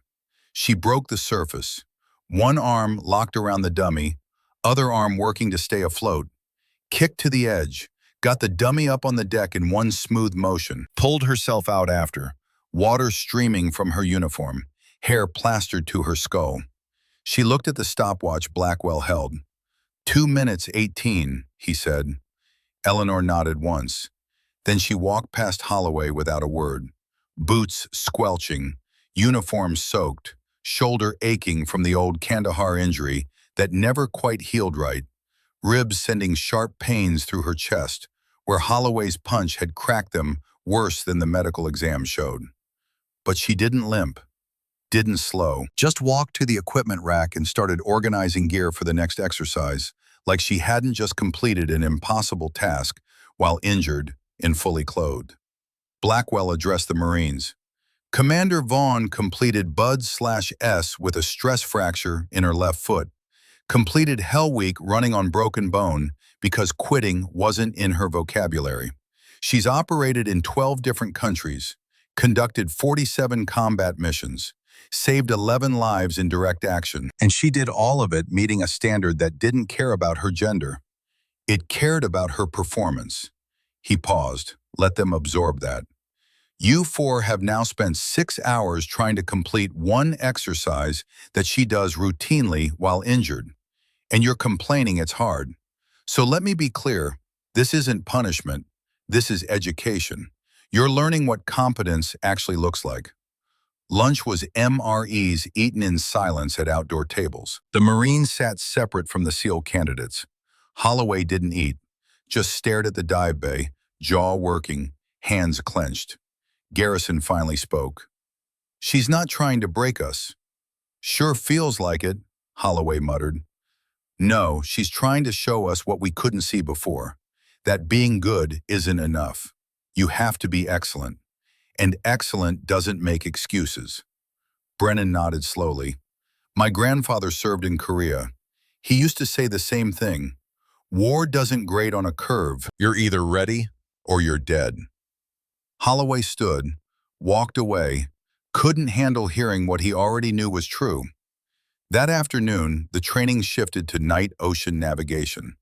She broke the surface, one arm locked around the dummy, other arm working to stay afloat, kicked to the edge, got the dummy up on the deck in one smooth motion, pulled herself out after, water streaming from her uniform, hair plastered to her skull. She looked at the stopwatch Blackwell held. 2 minutes 18, he said. Eleanor nodded once. Then she walked past Holloway without a word. Boots squelching, uniform soaked, shoulder aching from the old Kandahar injury that never quite healed right, ribs sending sharp pains through her chest, where Holloway's punch had cracked them worse than the medical exam showed. But she didn't limp, didn't slow, just walked to the equipment rack and started organizing gear for the next exercise, like she hadn't just completed an impossible task while injured and fully clothed. Blackwell addressed the Marines. Commander Vaughn completed Bud/S with a stress fracture in her left foot, completed Hell Week running on broken bone because quitting wasn't in her vocabulary. She's operated in 12 different countries, conducted 47 combat missions, saved 11 lives in direct action, and she did all of it meeting a standard that didn't care about her gender. It cared about her performance. He paused, let them absorb that. You four have now spent 6 hours trying to complete one exercise that she does routinely while injured, and you're complaining it's hard. So let me be clear, this isn't punishment, this is education. You're learning what competence actually looks like. Lunch was MREs eaten in silence at outdoor tables. The Marines sat separate from the SEAL candidates. Holloway didn't eat, just stared at the dive bay, jaw working, hands clenched. Garrison finally spoke. She's not trying to break us. Sure feels like it, Holloway muttered. No, she's trying to show us what we couldn't see before, that being good isn't enough. You have to be excellent. And excellent doesn't make excuses. Brennan nodded slowly. My grandfather served in Korea. He used to say the same thing. War doesn't grade on a curve. You're either ready or you're dead. Holloway stood, walked away, couldn't handle hearing what he already knew was true. That afternoon, the training shifted to night ocean navigation.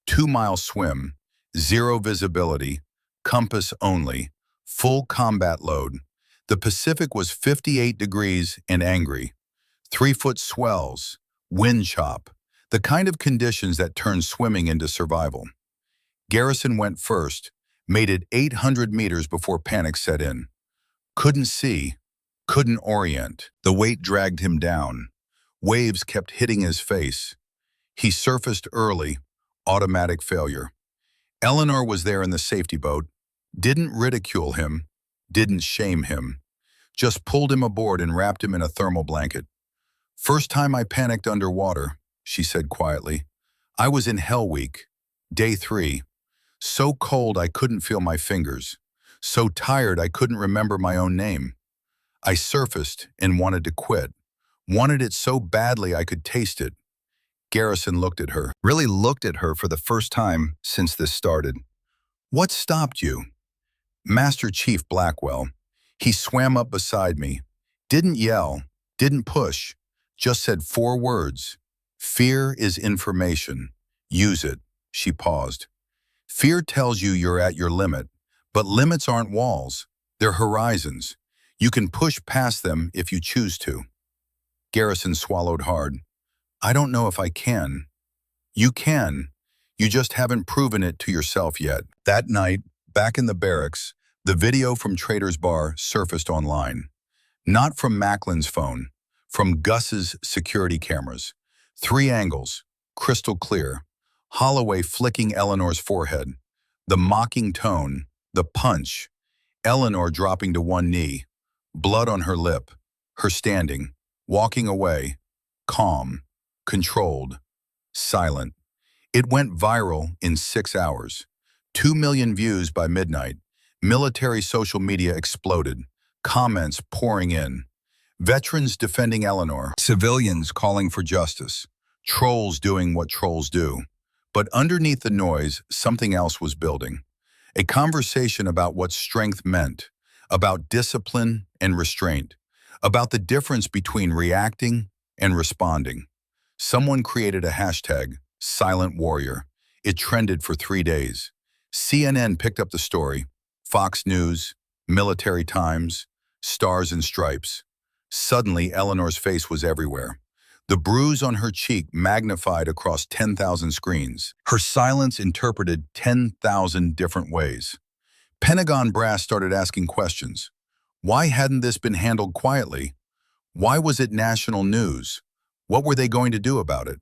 2-mile swim, zero visibility, compass only, full combat load. The Pacific was 58 degrees and angry. 3-foot swells, wind chop, the kind of conditions that turn swimming into survival. Garrison went first, made it 800 meters before panic set in. Couldn't see, couldn't orient. The weight dragged him down. Waves kept hitting his face. He surfaced early, automatic failure. Eleanor was there in the safety boat, didn't ridicule him, didn't shame him, just pulled him aboard and wrapped him in a thermal blanket. First time I panicked underwater, she said quietly. I was in Hell Week, day 3. So cold I couldn't feel my fingers, so tired I couldn't remember my own name. I surfaced and wanted to quit, wanted it so badly I could taste it. Garrison looked at her, really looked at her for the first time since this started. What stopped you? Master Chief Blackwell. He swam up beside me, didn't yell, didn't push, just said 4 words. Fear is information. Use it. She paused. Fear tells you you're at your limit, but limits aren't walls. They're horizons. You can push past them if you choose to. Garrison swallowed hard. I don't know if I can. You can. You just haven't proven it to yourself yet. That night, back in the barracks, the video from Trader's Bar surfaced online. Not from Macklin's phone, from Gus's security cameras. 3 angles, crystal clear. Holloway flicking Eleanor's forehead. The mocking tone, the punch. Eleanor dropping to one knee. Blood on her lip. Her standing, walking away. Calm, controlled, silent. It went viral in 6 hours. 2 million views by midnight. Military social media exploded. Comments pouring in. Veterans defending Eleanor. Civilians calling for justice. Trolls doing what trolls do. But underneath the noise, something else was building. A conversation about what strength meant. About discipline and restraint. About the difference between reacting and responding. Someone created a hashtag, Silent Warrior. It trended for 3 days. CNN picked up the story. Fox News, Military Times, Stars and Stripes. Suddenly, Eleanor's face was everywhere. The bruise on her cheek magnified across 10,000 screens. Her silence interpreted 10,000 different ways. Pentagon brass started asking questions. Why hadn't this been handled quietly? Why was it national news? What were they going to do about it?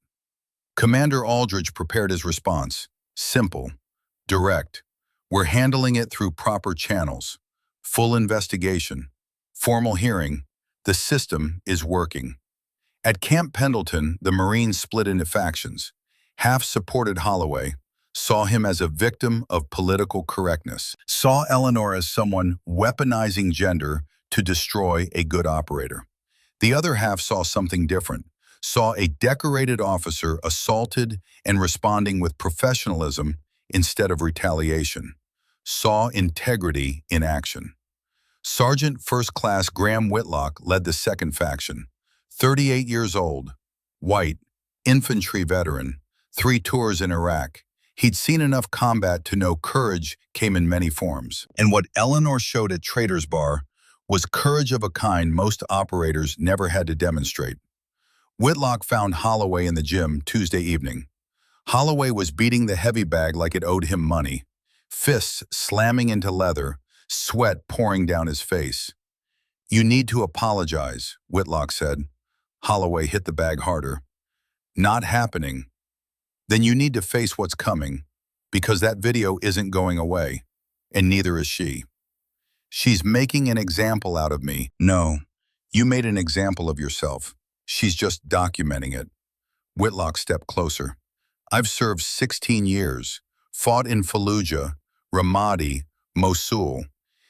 Commander Aldridge prepared his response. Simple, direct. We're handling it through proper channels. Full investigation. Formal hearing. The system is working. At Camp Pendleton, the Marines split into factions. Half supported Holloway, saw him as a victim of political correctness, saw Eleanor as someone weaponizing gender to destroy a good operator. The other half saw something different, saw a decorated officer assaulted and responding with professionalism instead of retaliation, saw integrity in action. Sergeant First Class Graham Whitlock led the second faction. 38 years old, white, infantry veteran, 3 tours in Iraq. He'd seen enough combat to know courage came in many forms. And what Eleanor showed at Trader's Bar was courage of a kind most operators never had to demonstrate. Whitlock found Holloway in the gym Tuesday evening. Holloway was beating the heavy bag like it owed him money, fists slamming into leather, sweat pouring down his face. You need to apologize, Whitlock said. Holloway hit the bag harder. Not happening. Then you need to face what's coming, because that video isn't going away, and neither is she. She's making an example out of me. No, you made an example of yourself. She's just documenting it. Whitlock stepped closer. I've served 16 years, fought in Fallujah, Ramadi, Mosul,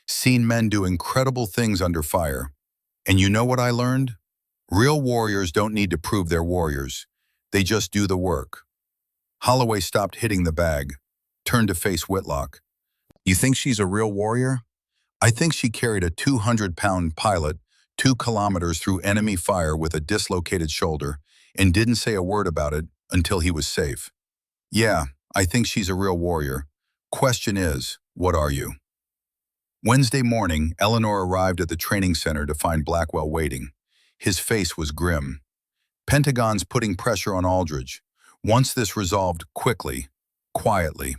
seen men do incredible things under fire. And you know what I learned? Real warriors don't need to prove they're warriors. They just do the work. Holloway stopped hitting the bag, turned to face Whitlock. You think she's a real warrior? I think she carried a 200-pound pilot 2 kilometers through enemy fire with a dislocated shoulder and didn't say a word about it until he was safe. Yeah, I think she's a real warrior. Question is, what are you? Wednesday morning, Eleanor arrived at the training center to find Blackwell waiting. His face was grim. Pentagon's putting pressure on Aldridge. Once this resolved quickly, quietly.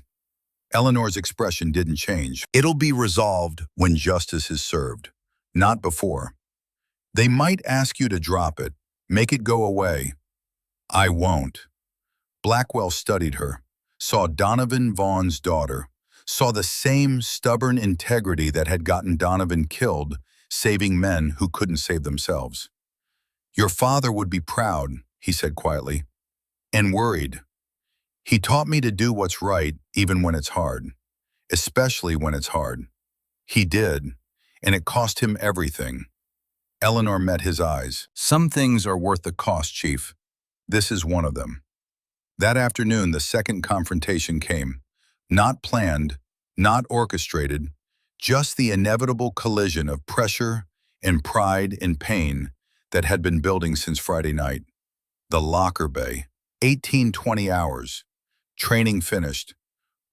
Eleanor's expression didn't change. It'll be resolved when justice is served, not before. They might ask you to drop it, make it go away. I won't. Blackwell studied her, saw Donovan Vaughn's daughter, saw the same stubborn integrity that had gotten Donovan killed, saving men who couldn't save themselves. Your father would be proud, he said quietly, and worried. He taught me to do what's right even when it's hard, especially when it's hard. He did, and it cost him everything. Eleanor met his eyes. Some things are worth the cost, Chief. This is one of them. That afternoon, the second confrontation came. Not planned, not orchestrated, just the inevitable collision of pressure and pride and pain that had been building since Friday night. The locker bay. 18-20 hours. Training finished.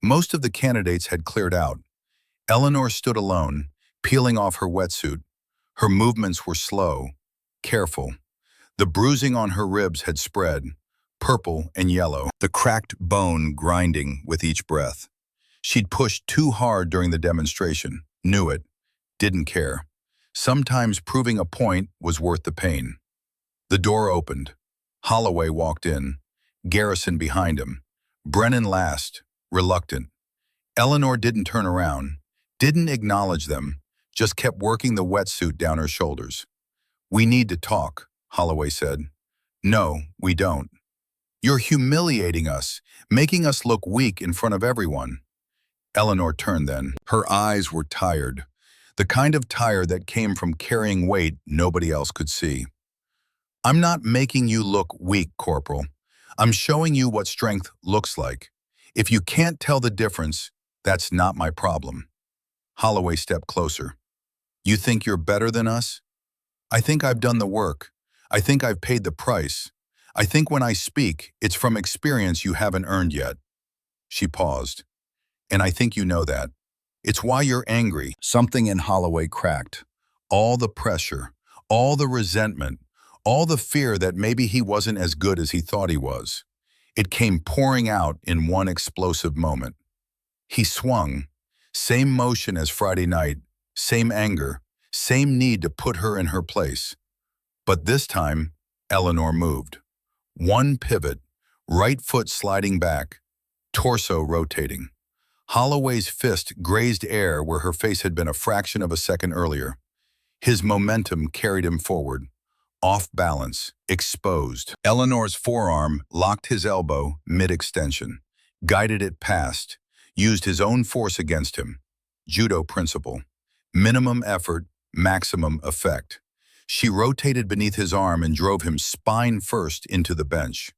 Most of the candidates had cleared out. Eleanor stood alone, peeling off her wetsuit. Her movements were slow, careful. The bruising on her ribs had spread, purple and yellow, the cracked bone grinding with each breath. She'd pushed too hard during the demonstration, knew it, didn't care. Sometimes proving a point was worth the pain. The door opened. Holloway walked in, Garrison behind him. Brennan last, reluctant. Eleanor didn't turn around, didn't acknowledge them, just kept working the wetsuit down her shoulders. "We need to talk," Holloway said. "No, we don't. You're humiliating us, making us look weak in front of everyone." Eleanor turned then. Her eyes were tired, the kind of tired that came from carrying weight nobody else could see. "I'm not making you look weak, Corporal. I'm showing you what strength looks like. If you can't tell the difference, that's not my problem." Holloway stepped closer. "You think you're better than us? I think I've done the work. I think I've paid the price. I think when I speak, it's from experience you haven't earned yet." She paused. "And I think you know that. It's why you're angry." Something in Holloway cracked. All the pressure, all the resentment, all the fear that maybe he wasn't as good as he thought he was. It came pouring out in one explosive moment. He swung, same motion as Friday night, same anger, same need to put her in her place. But this time, Eleanor moved. One pivot, right foot sliding back, torso rotating. Holloway's fist grazed air where her face had been a fraction of a second earlier. His momentum carried him forward. Off balance, exposed. Eleanor's forearm locked his elbow mid-extension, guided it past, used his own force against him. Judo principle. Minimum effort, maximum effect. She rotated beneath his arm and drove him spine first into the bench.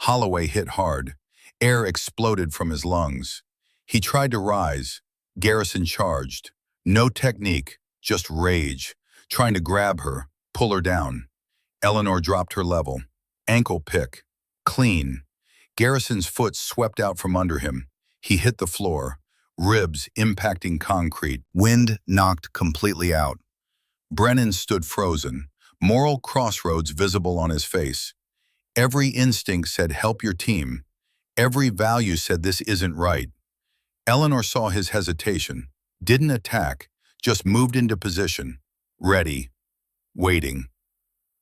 Holloway hit hard. Air exploded from his lungs. He tried to rise. Garrison charged. No technique, just rage, trying to grab her, pull her down. Eleanor dropped her level. Ankle pick. Clean. Garrison's foot swept out from under him. He hit the floor, ribs impacting concrete. Wind knocked completely out. Brennan stood frozen, moral crossroads visible on his face. Every instinct said, "Help your team." Every value said, "This isn't right." Eleanor saw his hesitation, didn't attack, just moved into position, ready, waiting.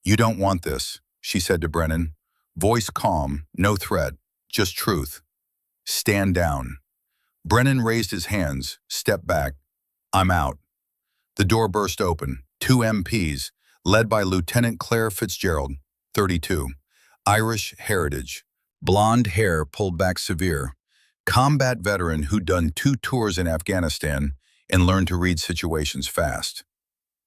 "You don't want this," she said to Brennan. Voice calm, no threat, just truth. "Stand down." Brennan raised his hands, stepped back. "I'm out." The door burst open. Two MPs, led by Lieutenant Claire Fitzgerald, 32. Irish heritage. Blonde hair pulled back severe. Combat veteran who'd done 2 tours in Afghanistan and learned to read situations fast.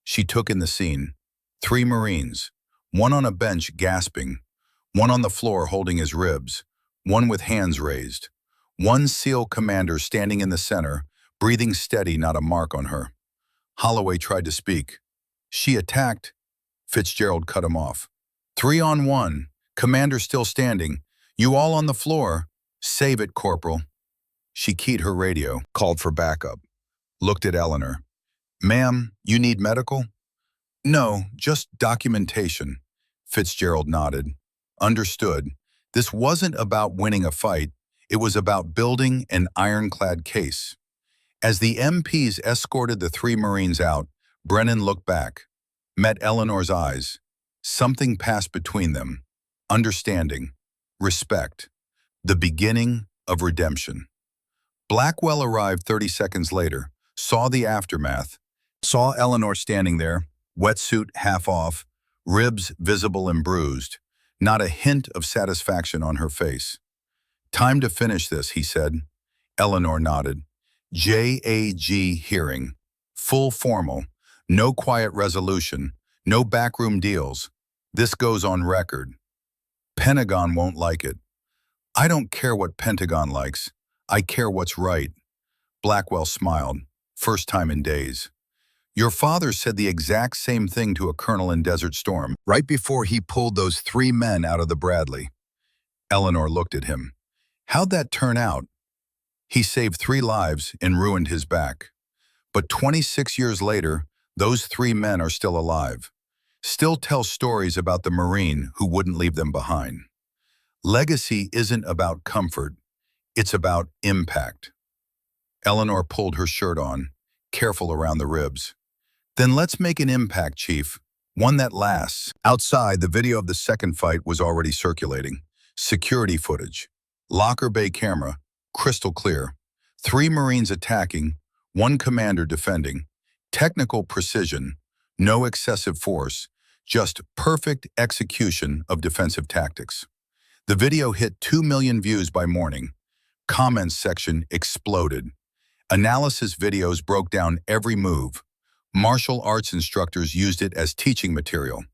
She took in the scene. 3 Marines, one on a bench gasping, one on the floor holding his ribs, one with hands raised, one SEAL commander standing in the center, breathing steady, not a mark on her. Holloway tried to speak. "She attacked." Fitzgerald cut him off. 3 on 1, commander still standing. "You all on the floor. Save it, Corporal." She keyed her radio, called for backup. Looked at Eleanor. "Ma'am, you need medical?" "No, just documentation." Fitzgerald nodded. Understood. This wasn't about winning a fight. It was about building an ironclad case. As the MPs escorted the 3 Marines out, Brennan looked back, met Eleanor's eyes. Something passed between them. Understanding. Respect. The beginning of redemption. Blackwell arrived 30 seconds later, saw the aftermath, saw Eleanor standing there, wetsuit half off, ribs visible and bruised, not a hint of satisfaction on her face. "Time to finish this," he said. Eleanor nodded. JAG hearing. Full formal. No quiet resolution. No backroom deals. This goes on record. Pentagon won't like it. "I don't care what Pentagon likes. I care what's right." Blackwell smiled. First time in days. "Your father said the exact same thing to a colonel in Desert Storm, right before he pulled those 3 men out of the Bradley." Eleanor looked at him. "How'd that turn out?" "He saved 3 lives and ruined his back. But 26 years later, Those 3 men are still alive, still tell stories about the Marine who wouldn't leave them behind. Legacy isn't about comfort, it's about impact. Eleanor pulled her shirt on, careful around the ribs. Then let's make an impact, Chief. One that lasts. Outside, the video of the second fight was already circulating. Security footage. Locker bay camera, crystal clear. 3 Marines attacking, 1 commander defending. Technical precision, no excessive force, just perfect execution of defensive tactics. The video hit 2 million views by morning. Comments section exploded. Analysis videos broke down every move. Martial arts instructors used it as teaching material.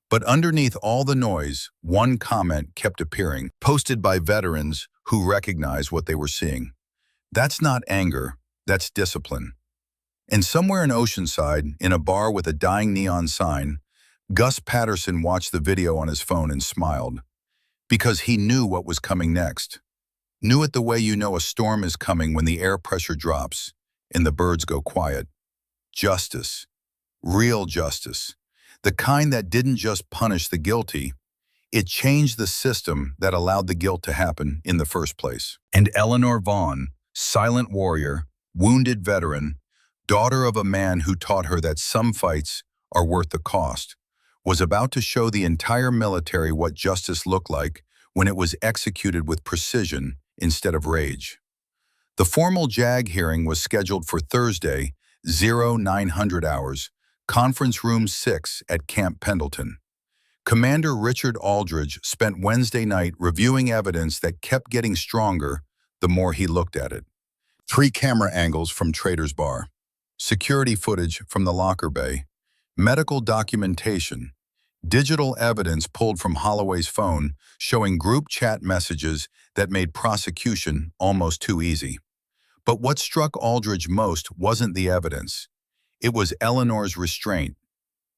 But underneath all the noise, one comment kept appearing, posted by veterans who recognized what they were seeing. That's not anger, that's discipline. And somewhere in Oceanside, in a bar with a dying neon sign, Gus Patterson watched the video on his phone and smiled. Because he knew what was coming next. Knew it the way you know a storm is coming when the air pressure drops and the birds go quiet. Justice. Real justice. The kind that didn't just punish the guilty, it changed the system that allowed the guilt to happen in the first place. And Eleanor Vaughn, silent warrior, wounded veteran, daughter of a man who taught her that some fights are worth the cost, was about to show the entire military what justice looked like when it was executed with precision instead of rage. The formal JAG hearing was scheduled for Thursday, 0900 hours, Conference Room 6 at Camp Pendleton. Commander Richard Aldridge spent Wednesday night reviewing evidence that kept getting stronger the more he looked at it. 3 camera angles from Trader's Bar, security footage from the locker bay, medical documentation, digital evidence pulled from Holloway's phone showing group chat messages that made prosecution almost too easy. But what struck Aldridge most wasn't the evidence. It was Eleanor's restraint.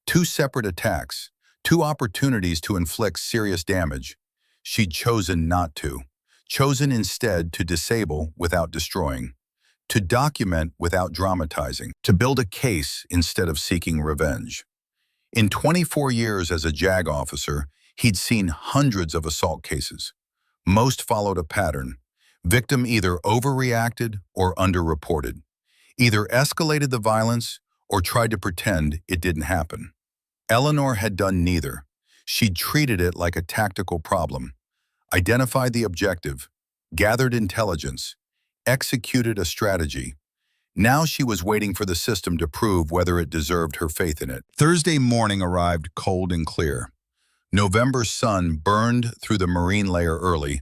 2 separate attacks, 2 opportunities to inflict serious damage. She'd chosen not to. Chosen instead to disable without destroying. To document without dramatizing. To build a case instead of seeking revenge. In 24 years as a JAG officer, he'd seen hundreds of assault cases. Most followed a pattern. Victim either overreacted or underreported. Either escalated the violence or tried to pretend it didn't happen. Eleanor had done neither. She'd treated it like a tactical problem. Identified the objective, gathered intelligence, executed a strategy. Now she was waiting for the system to prove whether it deserved her faith in it. Thursday morning arrived cold and clear. November's sun burned through the marine layer early,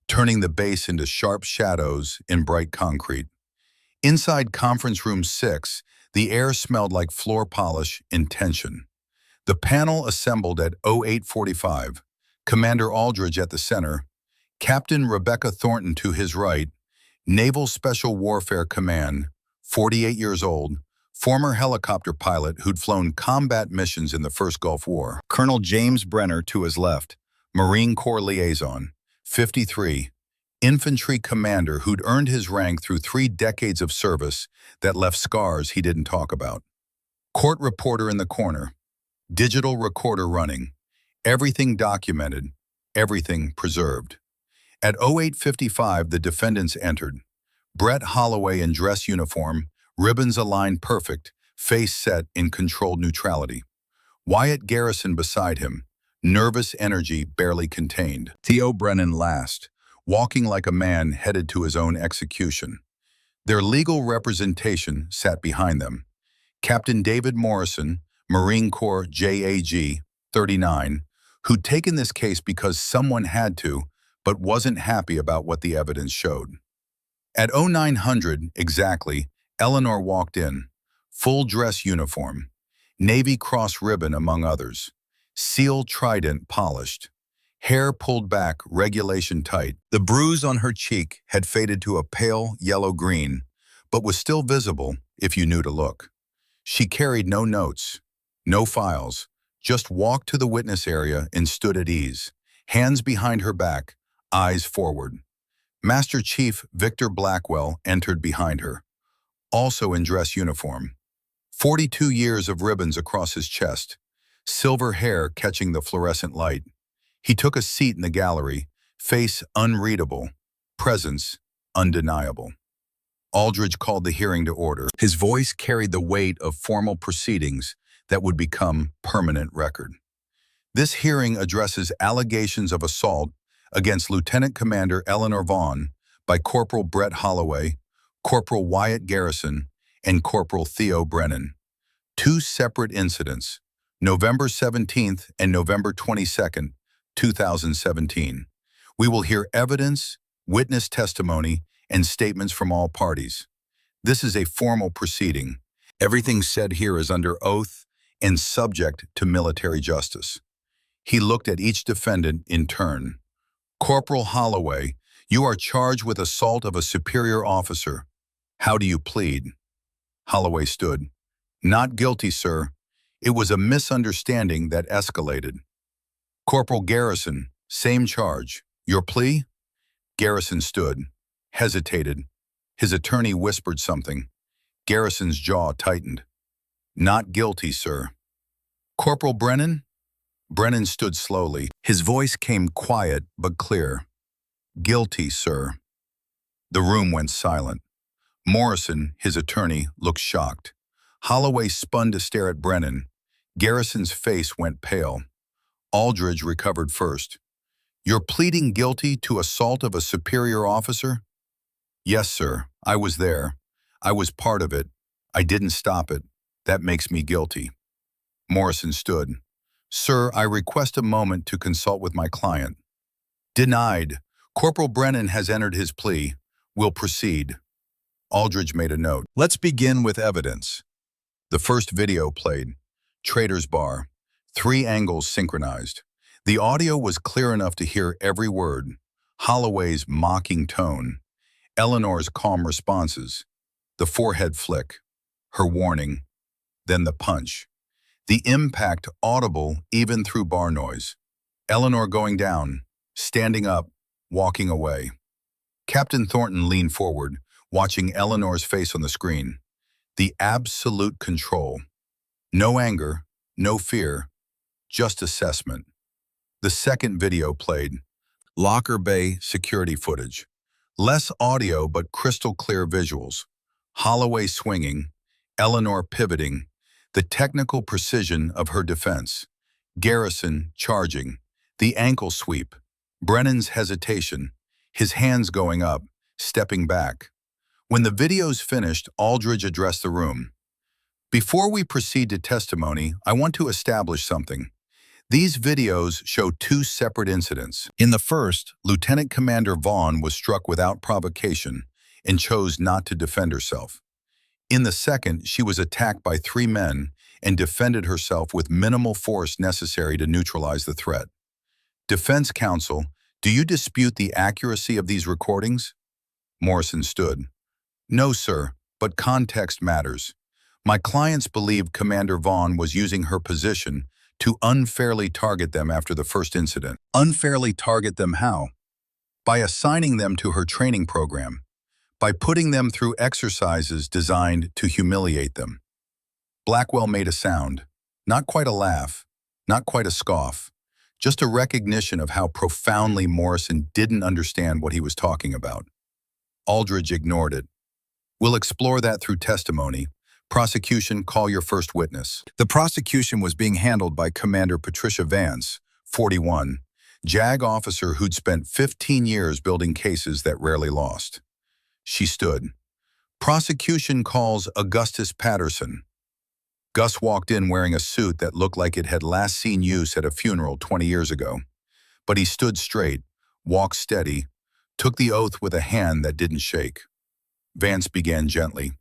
turning the base into sharp shadows in bright concrete. Inside Conference Room 6, the air smelled like floor polish in tension. The panel assembled at 0845, Commander Aldridge at the center, Captain Rebecca Thornton to his right, Naval Special Warfare Command, 48 years old, former helicopter pilot who'd flown combat missions in the First Gulf War. Colonel James Brenner to his left, Marine Corps liaison, 53, infantry commander who'd earned his rank through 3 decades of service that left scars he didn't talk about. Court reporter in the corner, digital recorder running, everything documented, everything preserved. At 0855, the defendants entered. Brett Holloway in dress uniform, ribbons aligned perfect, face set in controlled neutrality. Wyatt Garrison beside him, nervous energy barely contained. Theo Brennan last, walking like a man headed to his own execution. Their legal representation sat behind them. Captain David Morrison, Marine Corps JAG, 39, who'd taken this case because someone had to, but wasn't happy about what the evidence showed. At 0900 exactly, Eleanor walked in, full dress uniform, Navy Cross ribbon among others, seal trident polished, hair pulled back regulation tight. The bruise on her cheek had faded to a pale yellow-green, but was still visible if you knew to look. She carried no notes, no files, just walked to the witness area and stood at ease, hands behind her back, eyes forward. Master Chief Victor Blackwell entered behind her, also in dress uniform. 42 years of ribbons across his chest, silver hair catching the fluorescent light. He took a seat in the gallery, face unreadable, presence undeniable. Aldridge called the hearing to order. His voice carried the weight of formal proceedings that would become permanent record. This hearing addresses allegations of assault against Lieutenant Commander Eleanor Vaughn by Corporal Brett Holloway, Corporal Wyatt Garrison, and Corporal Theo Brennan. Two separate incidents, November 17th and November 22nd, 2017. We will hear evidence, witness testimony, and statements from all parties. This is a formal proceeding. Everything said here is under oath and subject to military justice. He looked at each defendant in turn. Corporal Holloway, you are charged with assault of a superior officer. How do you plead? Holloway stood. Not guilty, sir. It was a misunderstanding that escalated. Corporal Garrison, same charge. Your plea? Garrison stood, hesitated. His attorney whispered something. Garrison's jaw tightened. Not guilty, sir. Corporal Brennan? Brennan stood slowly. His voice came quiet but clear. Guilty, sir. The room went silent. Morrison, his attorney, looked shocked. Holloway spun to stare at Brennan. Garrison's face went pale. Aldridge recovered first. You're pleading guilty to assault of a superior officer? Yes, sir. I was there. I was part of it. I didn't stop it. That makes me guilty. Morrison stood. Sir, I request a moment to consult with my client. Denied. Corporal Brennan has entered his plea. We'll proceed. Aldridge made a note. Let's begin with evidence. The first video played. Trader's Bar. 3 angles synchronized. The audio was clear enough to hear every word. Holloway's mocking tone. Eleanor's calm responses. The forehead flick. Her warning. Then the punch. The impact audible even through bar noise. Eleanor going down, standing up, walking away. Captain Thornton leaned forward, watching Eleanor's face on the screen. The absolute control. No anger, no fear, just assessment. The second video played. Locker Bay security footage. Less audio but crystal clear visuals. Holloway swinging, Eleanor pivoting, the technical precision of her defense. Garrison charging, the ankle sweep, Brennan's hesitation, his hands going up, stepping back. When the videos finished, Aldridge addressed the room. Before we proceed to testimony, I want to establish something. These videos show 2 separate incidents. In the first, Lieutenant Commander Vaughn was struck without provocation and chose not to defend herself. In the second, she was attacked by 3 men and defended herself with minimal force necessary to neutralize the threat. Defense counsel, do you dispute the accuracy of these recordings? Morrison stood. No, sir, but context matters. My clients believe Commander Vaughn was using her position to unfairly target them after the first incident. Unfairly target them how? By assigning them to her training program. By putting them through exercises designed to humiliate them. Blackwell made a sound, not quite a laugh, not quite a scoff, just a recognition of how profoundly Morrison didn't understand what he was talking about. Aldridge ignored it. We'll explore that through testimony. Prosecution, call your first witness. The prosecution was being handled by Commander Patricia Vance, 41, JAG officer who'd spent 15 years building cases that rarely lost. She stood. Prosecution calls Augustus Patterson. Gus walked in wearing a suit that looked like it had last seen use at a funeral 20 years ago. But he stood straight, walked steady, took the oath with a hand that didn't shake. Vance began gently.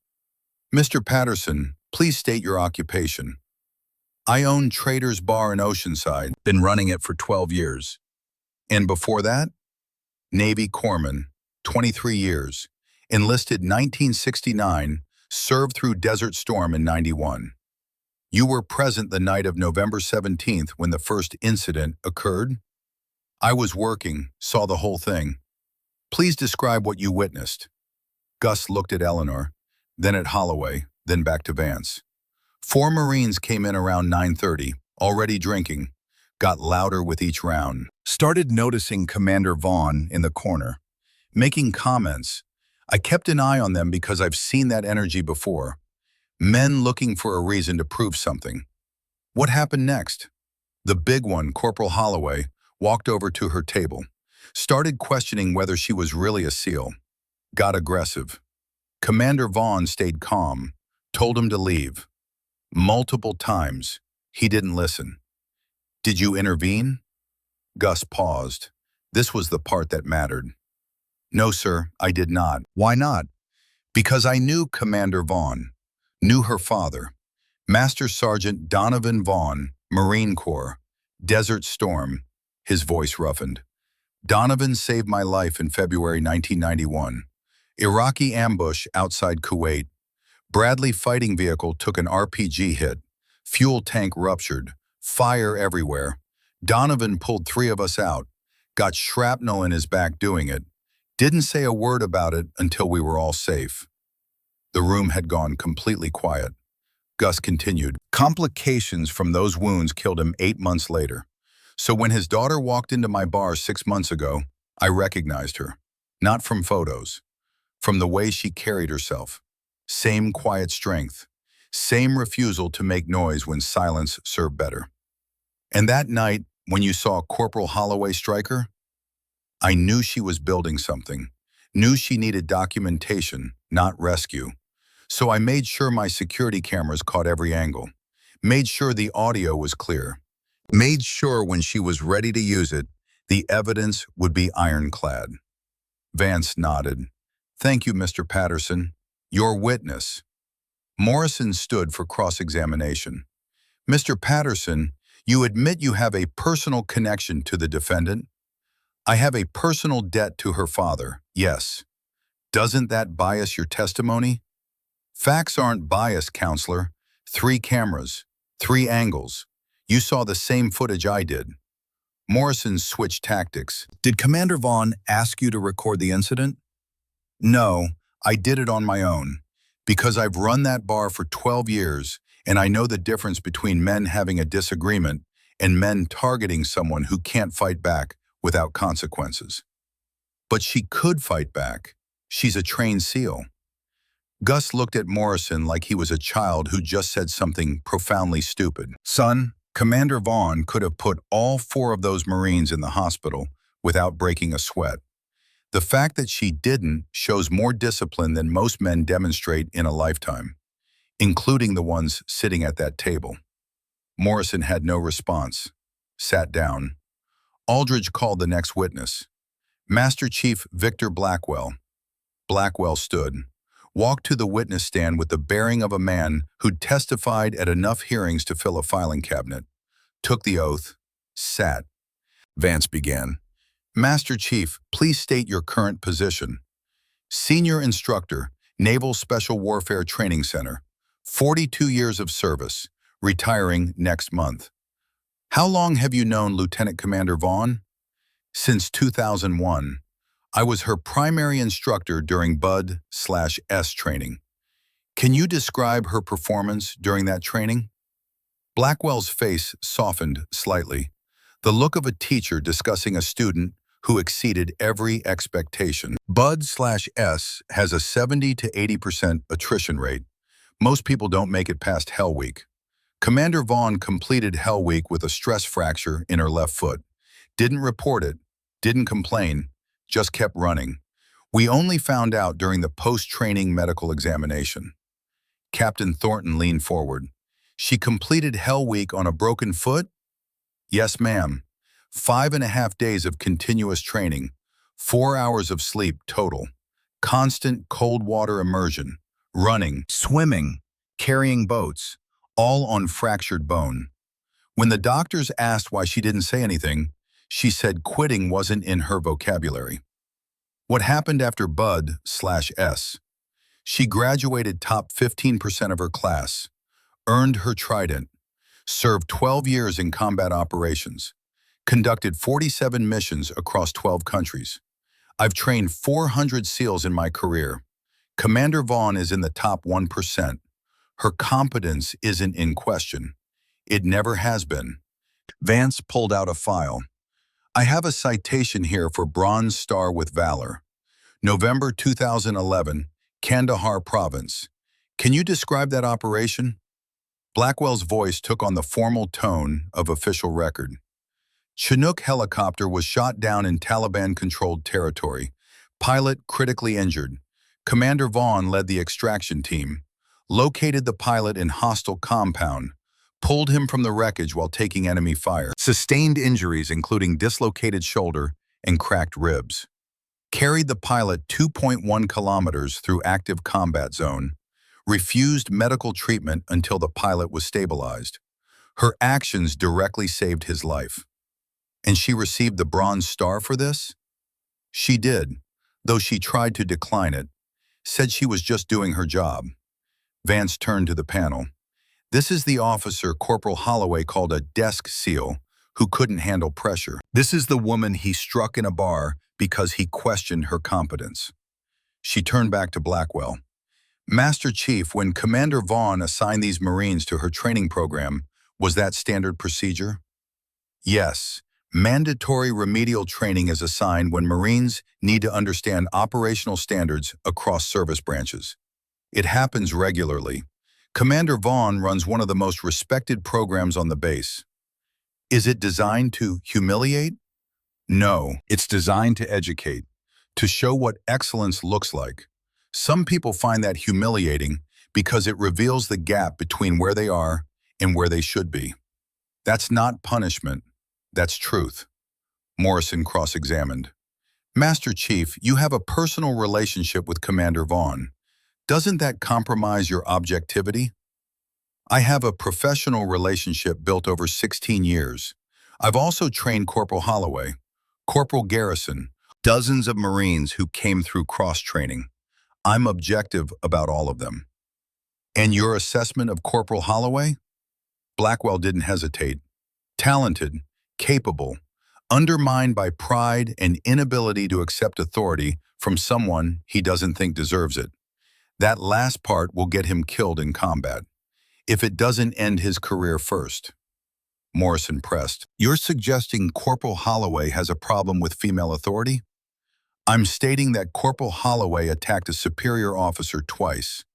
Mr. Patterson, please state your occupation. I own Trader's Bar in Oceanside, been running it for 12 years. And before that? Navy Corpsman, 23 years. Enlisted 1969, served through Desert Storm in 91. You were present the night of November 17th when the first incident occurred? I was working, saw the whole thing. Please describe what you witnessed. Gus looked at Eleanor, then at Holloway, then back to Vance. 4 Marines came in around 9:30, already drinking, got louder with each round. Started noticing Commander Vaughn in the corner, making comments. I kept an eye on them because I've seen that energy before. Men looking for a reason to prove something. What happened next? The big one, Corporal Holloway, walked over to her table, started questioning whether she was really a SEAL. Got aggressive. Commander Vaughn stayed calm, told him to leave. Multiple times. He didn't listen. Did you intervene? Gus paused. This was the part that mattered. No, sir, I did not. Why not? Because I knew Commander Vaughn, knew her father, Master Sergeant Donovan Vaughn, Marine Corps, Desert Storm. His voice roughened. Donovan saved my life in February 1991. Iraqi ambush outside Kuwait. Bradley fighting vehicle took an RPG hit. Fuel tank ruptured. Fire everywhere. Donovan pulled 3 of us out. Got shrapnel in his back doing it. Didn't say a word about it until we were all safe. The room had gone completely quiet. Gus continued. Complications from those wounds killed him 8 months later. So when his daughter walked into my bar 6 months ago, I recognized her. Not from photos. From the way she carried herself. Same quiet strength. Same refusal to make noise when silence served better. And that night, when you saw Corporal Holloway strike her, I knew she was building something. Knew she needed documentation, not rescue. So I made sure my security cameras caught every angle. Made sure the audio was clear. Made sure when she was ready to use it, the evidence would be ironclad. Vance nodded. Thank you, Mr. Patterson. Your witness. Morrison stood for cross-examination. Mr. Patterson, you admit you have a personal connection to the defendant? I have a personal debt to her father, yes. Doesn't that bias your testimony? Facts aren't biased, counselor. 3 cameras, 3 angles. You saw the same footage I did. Morrison switched tactics. Did Commander Vaughn ask you to record the incident? No, I did it on my own. Because I've run that bar for 12 years, and I know the difference between men having a disagreement and men targeting someone who can't fight back without consequences. But she could fight back. She's a trained SEAL. Gus looked at Morrison like he was a child who just said something profoundly stupid. Son, Commander Vaughn could have put all 4 of those Marines in the hospital without breaking a sweat. The fact that she didn't shows more discipline than most men demonstrate in a lifetime, including the ones sitting at that table. Morrison had no response. Sat down. Aldridge called the next witness. Master Chief Victor Blackwell. Blackwell stood. Walked to the witness stand with the bearing of a man who'd testified at enough hearings to fill a filing cabinet. Took the oath. Sat. Vance began. Master Chief, please state your current position. Senior Instructor, Naval Special Warfare Training Center. 42 years of service. Retiring next month. How long have you known Lieutenant Commander Vaughn? Since 2001. I was her primary instructor during BUD/S training. Can you describe her performance during that training? Blackwell's face softened slightly, the look of a teacher discussing a student who exceeded every expectation. BUD/S has a 70 to 80% attrition rate. Most people don't make it past Hell Week. Commander Vaughn completed Hell Week with a stress fracture in her left foot. Didn't report it, didn't complain, just kept running. We only found out during the post-training medical examination. Captain Thornton leaned forward. She completed Hell Week on a broken foot? Yes, ma'am. 5.5 days of continuous training, 4 hours of sleep total, constant cold water immersion, running, swimming, carrying boats, all on fractured bone. When the doctors asked why she didn't say anything, she said quitting wasn't in her vocabulary. What happened after BUD/S? She graduated top 15% of her class, earned her trident, served 12 years in combat operations, conducted 47 missions across 12 countries. I've trained 400 SEALs in my career. Commander Vaughn is in the top 1%. Her competence isn't in question. It never has been. Vance pulled out a file. I have a citation here for Bronze Star with Valor. November 2011, Kandahar Province. Can you describe that operation? Blackwell's voice took on the formal tone of official record. Chinook helicopter was shot down in Taliban-controlled territory. Pilot critically injured. Commander Vaughn led the extraction team. Located the pilot in hostile compound. Pulled him from the wreckage while taking enemy fire. Sustained injuries including dislocated shoulder and cracked ribs. Carried the pilot 2.1 kilometers through active combat zone. Refused medical treatment until the pilot was stabilized. Her actions directly saved his life. And she received the Bronze Star for this? She did, though she tried to decline it, said she was just doing her job. Vance turned to the panel. This is the officer Corporal Holloway called a desk seal who couldn't handle pressure. This is the woman he struck in a bar because he questioned her competence. She turned back to Blackwell. Master Chief, when Commander Vaughn assigned these Marines to her training program, was that standard procedure? Yes. Mandatory remedial training is assigned when Marines need to understand operational standards across service branches. It happens regularly. Commander Vaughn runs one of the most respected programs on the base. Is it designed to humiliate? No, it's designed to educate, to show what excellence looks like. Some people find that humiliating because it reveals the gap between where they are and where they should be. That's not punishment. That's truth. Morrison cross-examined. Master Chief, you have a personal relationship with Commander Vaughn. Doesn't that compromise your objectivity? I have a professional relationship built over 16 years. I've also trained Corporal Holloway, Corporal Garrison, dozens of Marines who came through cross-training. I'm objective about all of them. And your assessment of Corporal Holloway? Blackwell didn't hesitate. Talented, capable, undermined by pride and inability to accept authority from someone he doesn't think deserves it. That last part will get him killed in combat, if it doesn't end his career first. Morrison pressed. You're suggesting Corporal Holloway has a problem with female authority? I'm stating that Corporal Holloway attacked a superior officer twice.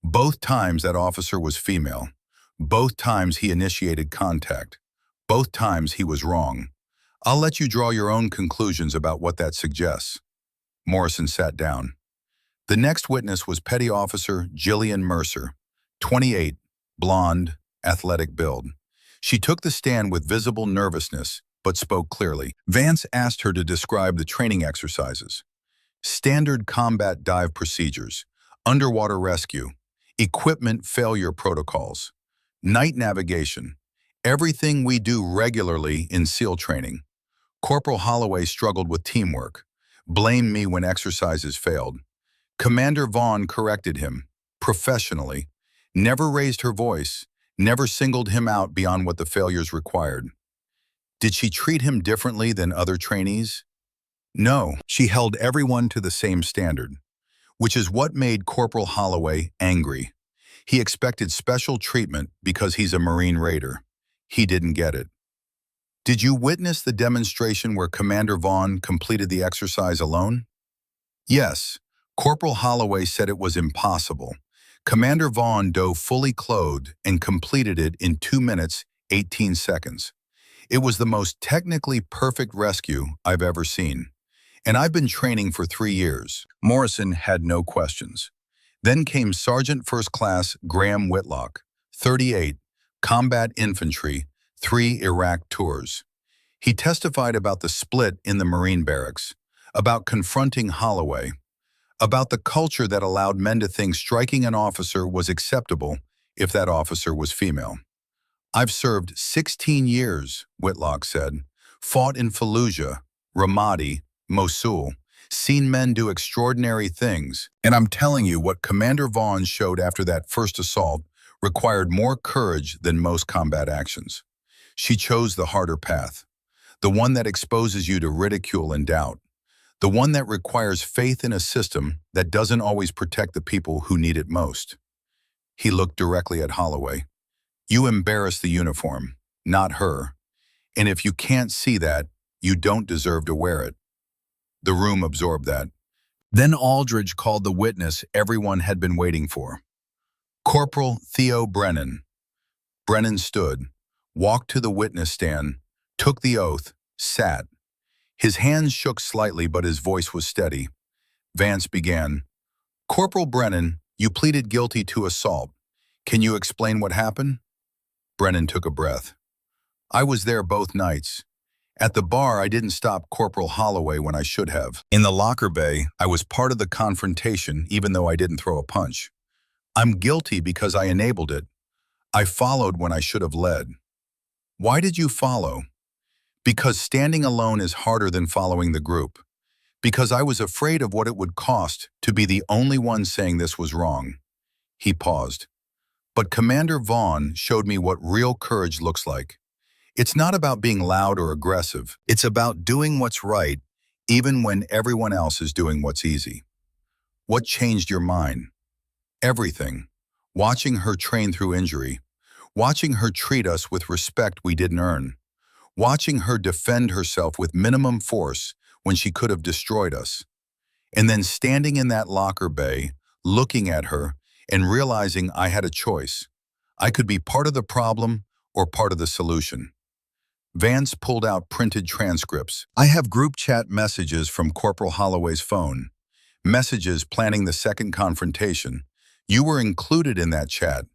Both times that officer was female. Both times he initiated contact. Both times he was wrong. I'll let you draw your own conclusions about what that suggests. Morrison sat down. The next witness was Petty Officer Jillian Mercer, 28, blonde, athletic build. She took the stand with visible nervousness, but spoke clearly. Vance asked her to describe the training exercises. Standard combat dive procedures, underwater rescue, equipment failure protocols, night navigation, everything we do regularly in SEAL training. Corporal Holloway struggled with teamwork, blamed me when exercises failed. Commander Vaughn corrected him, professionally, never raised her voice, never singled him out beyond what the failures required. Did she treat him differently than other trainees? No, she held everyone to the same standard, which is what made Corporal Holloway angry. He expected special treatment because he's a Marine Raider. He didn't get it. Did you witness the demonstration where Commander Vaughn completed the exercise alone? Yes. Corporal Holloway said it was impossible. Commander Vaughn dove fully clothed and completed it in 2 minutes, 18 seconds. It was the most technically perfect rescue I've ever seen. And I've been training for 3 years. Morrison had no questions. Then came Sergeant First Class Graham Whitlock, 38, combat infantry, 3 Iraq tours. He testified about the split in the Marine barracks, about confronting Holloway, about the culture that allowed men to think striking an officer was acceptable if that officer was female. I've served 16 years, Whitlock said, fought in Fallujah, Ramadi, Mosul, seen men do extraordinary things, and I'm telling you what Commander Vaughn showed after that first assault required more courage than most combat actions. She chose the harder path, the one that exposes you to ridicule and doubt, the one that requires faith in a system that doesn't always protect the people who need it most. He looked directly at Holloway. You embarrass the uniform, not her. And if you can't see that, you don't deserve to wear it. The room absorbed that. Then Aldridge called the witness everyone had been waiting for. Corporal Theo Brennan. Brennan stood, walked to the witness stand, took the oath, sat. His hands shook slightly, but his voice was steady. Vance began. Corporal Brennan, you pleaded guilty to assault. Can you explain what happened? Brennan took a breath. I was there both nights. At the bar, I didn't stop Corporal Holloway when I should have. In the locker bay, I was part of the confrontation even though I didn't throw a punch. I'm guilty because I enabled it. I followed when I should have led. Why did you follow? Because standing alone is harder than following the group. Because I was afraid of what it would cost to be the only one saying this was wrong. He paused. But Commander Vaughn showed me what real courage looks like. It's not about being loud or aggressive. It's about doing what's right, even when everyone else is doing what's easy. What changed your mind? Everything. Watching her train through injury. Watching her treat us with respect we didn't earn. Watching her defend herself with minimum force when she could have destroyed us. And then standing in that locker bay, looking at her, and realizing I had a choice. I could be part of the problem or part of the solution. Vance pulled out printed transcripts. I have group chat messages from Corporal Holloway's phone. Messages planning the second confrontation. You were included in that chat.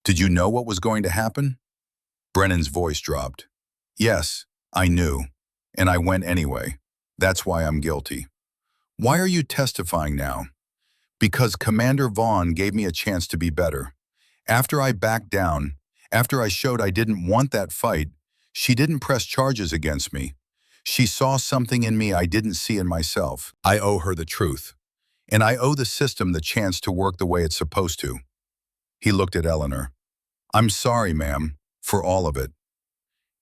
Did you know what was going to happen? Brennan's voice dropped. Yes, I knew. And I went anyway. That's why I'm guilty. Why are you testifying now? Because Commander Vaughn gave me a chance to be better. After I backed down, after I showed I didn't want that fight, she didn't press charges against me. She saw something in me I didn't see in myself. I owe her the truth. And I owe the system the chance to work the way it's supposed to. He looked at Eleanor. I'm sorry, ma'am, for all of it.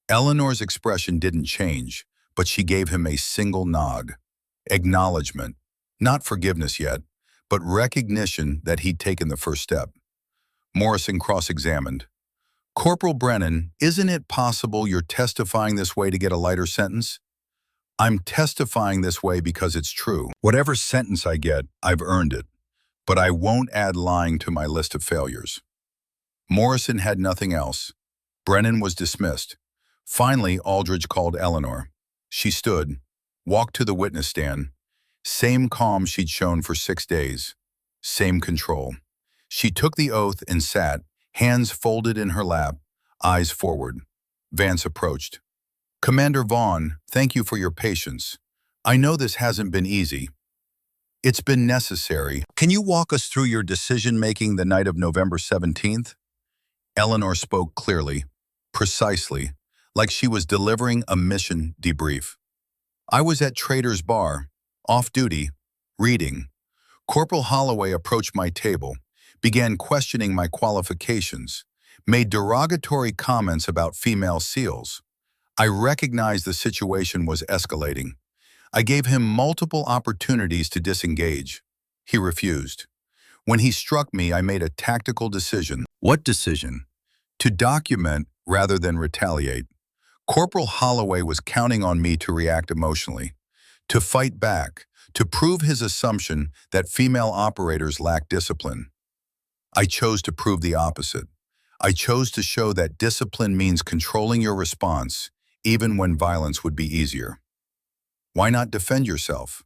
Eleanor's expression didn't change, but she gave him a single nod. Acknowledgement. Not forgiveness yet, but recognition that he'd taken the first step. Morrison cross-examined. Corporal Brennan, isn't it possible you're testifying this way to get a lighter sentence? I'm testifying this way because it's true. Whatever sentence I get, I've earned it. But I won't add lying to my list of failures. Morrison had nothing else. Brennan was dismissed. Finally, Aldridge called Eleanor. She stood, walked to the witness stand. Same calm she'd shown for 6 days. Same control. She took the oath and sat, hands folded in her lap, eyes forward. Vance approached. Commander Vaughn, thank you for your patience. I know this hasn't been easy. It's been necessary. Can you walk us through your decision-making the night of November 17th? Eleanor spoke clearly, precisely, like she was delivering a mission debrief. I was at Trader's Bar, off-duty, reading. Corporal Holloway approached my table, began questioning my qualifications, made derogatory comments about female SEALs. I recognized the situation was escalating. I gave him multiple opportunities to disengage. He refused. When he struck me, I made a tactical decision. What decision? To document rather than retaliate. Corporal Holloway was counting on me to react emotionally, to fight back, to prove his assumption that female operators lack discipline. I chose to prove the opposite. I chose to show that discipline means controlling your response, even when violence would be easier. Why not defend yourself?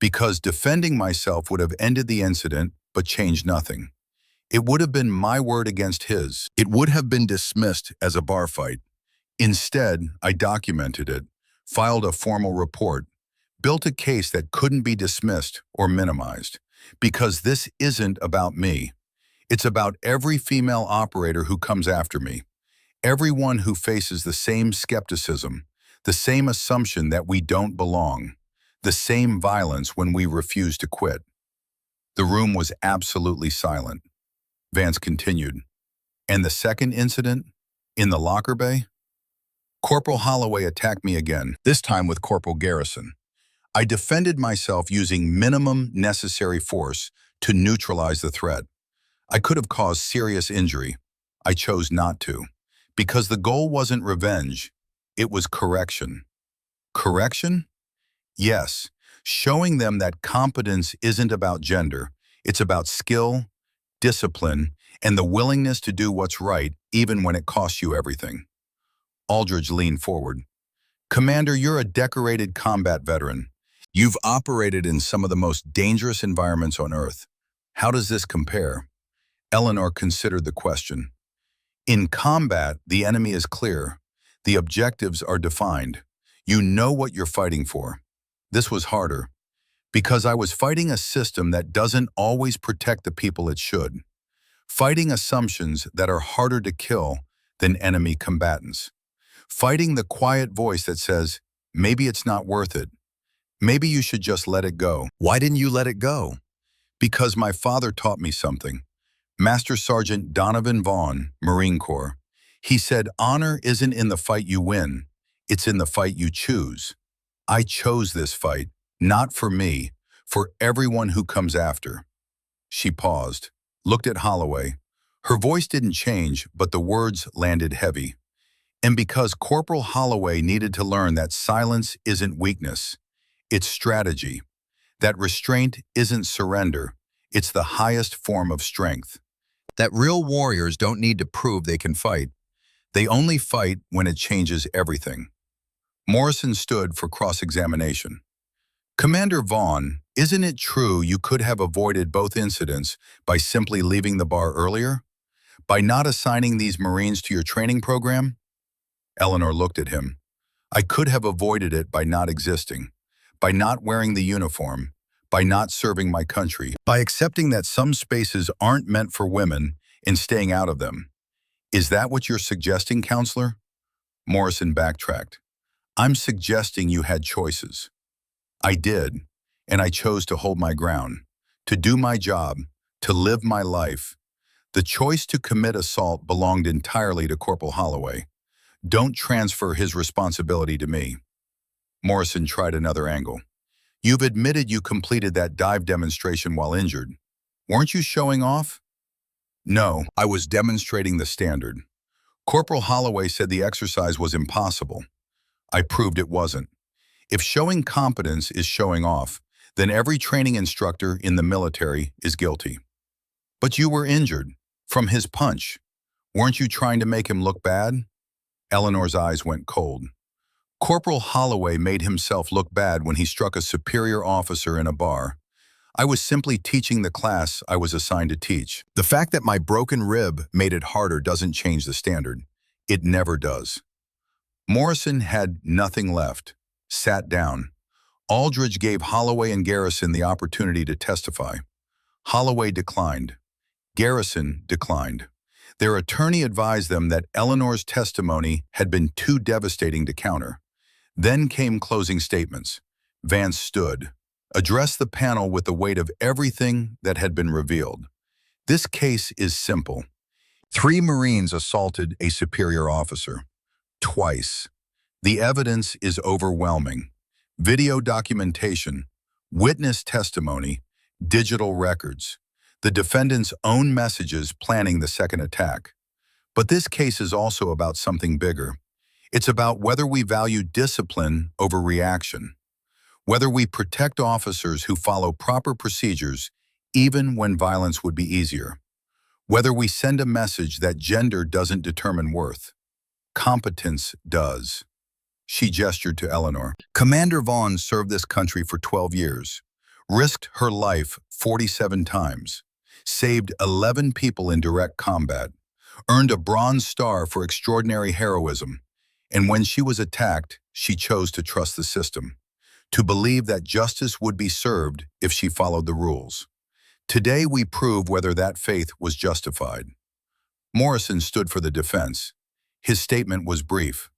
Because defending myself would have ended the incident, but changed nothing. It would have been my word against his. It would have been dismissed as a bar fight. Instead, I documented it, filed a formal report, built a case that couldn't be dismissed or minimized. Because this isn't about me. It's about every female operator who comes after me. Everyone who faces the same skepticism, the same assumption that we don't belong, the same violence when we refuse to quit. The room was absolutely silent. Vance continued. And the second incident? In the locker bay? Corporal Holloway attacked me again, this time with Corporal Garrison. I defended myself using minimum necessary force to neutralize the threat. I could have caused serious injury. I chose not to. Because the goal wasn't revenge, it was correction. Correction? Yes, showing them that competence isn't about gender. It's about skill, discipline, and the willingness to do what's right even when it costs you everything. Aldridge leaned forward. Commander, you're a decorated combat veteran. You've operated in some of the most dangerous environments on Earth. How does this compare? Eleanor considered the question. In combat, the enemy is clear. The objectives are defined. You know what you're fighting for. This was harder, because I was fighting a system that doesn't always protect the people it should. Fighting assumptions that are harder to kill than enemy combatants. Fighting the quiet voice that says, maybe it's not worth it. Maybe you should just let it go. Why didn't you let it go? Because my father taught me something. Master Sergeant Donovan Vaughn, Marine Corps. He said, honor isn't in the fight you win, it's in the fight you choose. I chose this fight, not for me, for everyone who comes after. She paused, looked at Holloway. Her voice didn't change, but the words landed heavy. And because Corporal Holloway needed to learn that silence isn't weakness, it's strategy. That restraint isn't surrender, it's the highest form of strength. That real warriors don't need to prove they can fight. They only fight when it changes everything. Morrison stood for cross-examination. Commander Vaughn, isn't it true you could have avoided both incidents by simply leaving the bar earlier? By not assigning these Marines to your training program? Eleanor looked at him. I could have avoided it by not existing, by not wearing the uniform, by not serving my country, by accepting that some spaces aren't meant for women and staying out of them. Is that what you're suggesting, counselor? Morrison backtracked. I'm suggesting you had choices. I did, and I chose to hold my ground, to do my job, to live my life. The choice to commit assault belonged entirely to Corporal Holloway. Don't transfer his responsibility to me. Morrison tried another angle. You've admitted you completed that dive demonstration while injured. Weren't you showing off? No, I was demonstrating the standard. Corporal Holloway said the exercise was impossible. I proved it wasn't. If showing competence is showing off, then every training instructor in the military is guilty. But you were injured, from his punch. Weren't you trying to make him look bad? Eleanor's eyes went cold. Corporal Holloway made himself look bad when he struck a superior officer in a bar. I was simply teaching the class I was assigned to teach. The fact that my broken rib made it harder doesn't change the standard. It never does. Morrison had nothing left, sat down. Aldridge gave Holloway and Garrison the opportunity to testify. Holloway declined. Garrison declined. Their attorney advised them that Eleanor's testimony had been too devastating to counter. Then came closing statements. Vance stood, addressed the panel with the weight of everything that had been revealed. This case is simple. 3 Marines assaulted a superior officer. Twice. The evidence is overwhelming. Video documentation, witness testimony, digital records, the defendant's own messages planning the second attack. But this case is also about something bigger. It's about whether we value discipline over reaction, whether we protect officers who follow proper procedures even when violence would be easier, whether we send a message that gender doesn't determine worth. Competence does. She gestured to Eleanor. Commander Vaughn served this country for 12 years, risked her life 47 times, saved 11 people in direct combat, earned a Bronze Star for extraordinary heroism, and when she was attacked, she chose to trust the system, to believe that justice would be served if she followed the rules. Today we prove whether that faith was justified. Morrison stood for the defense. His statement was brief.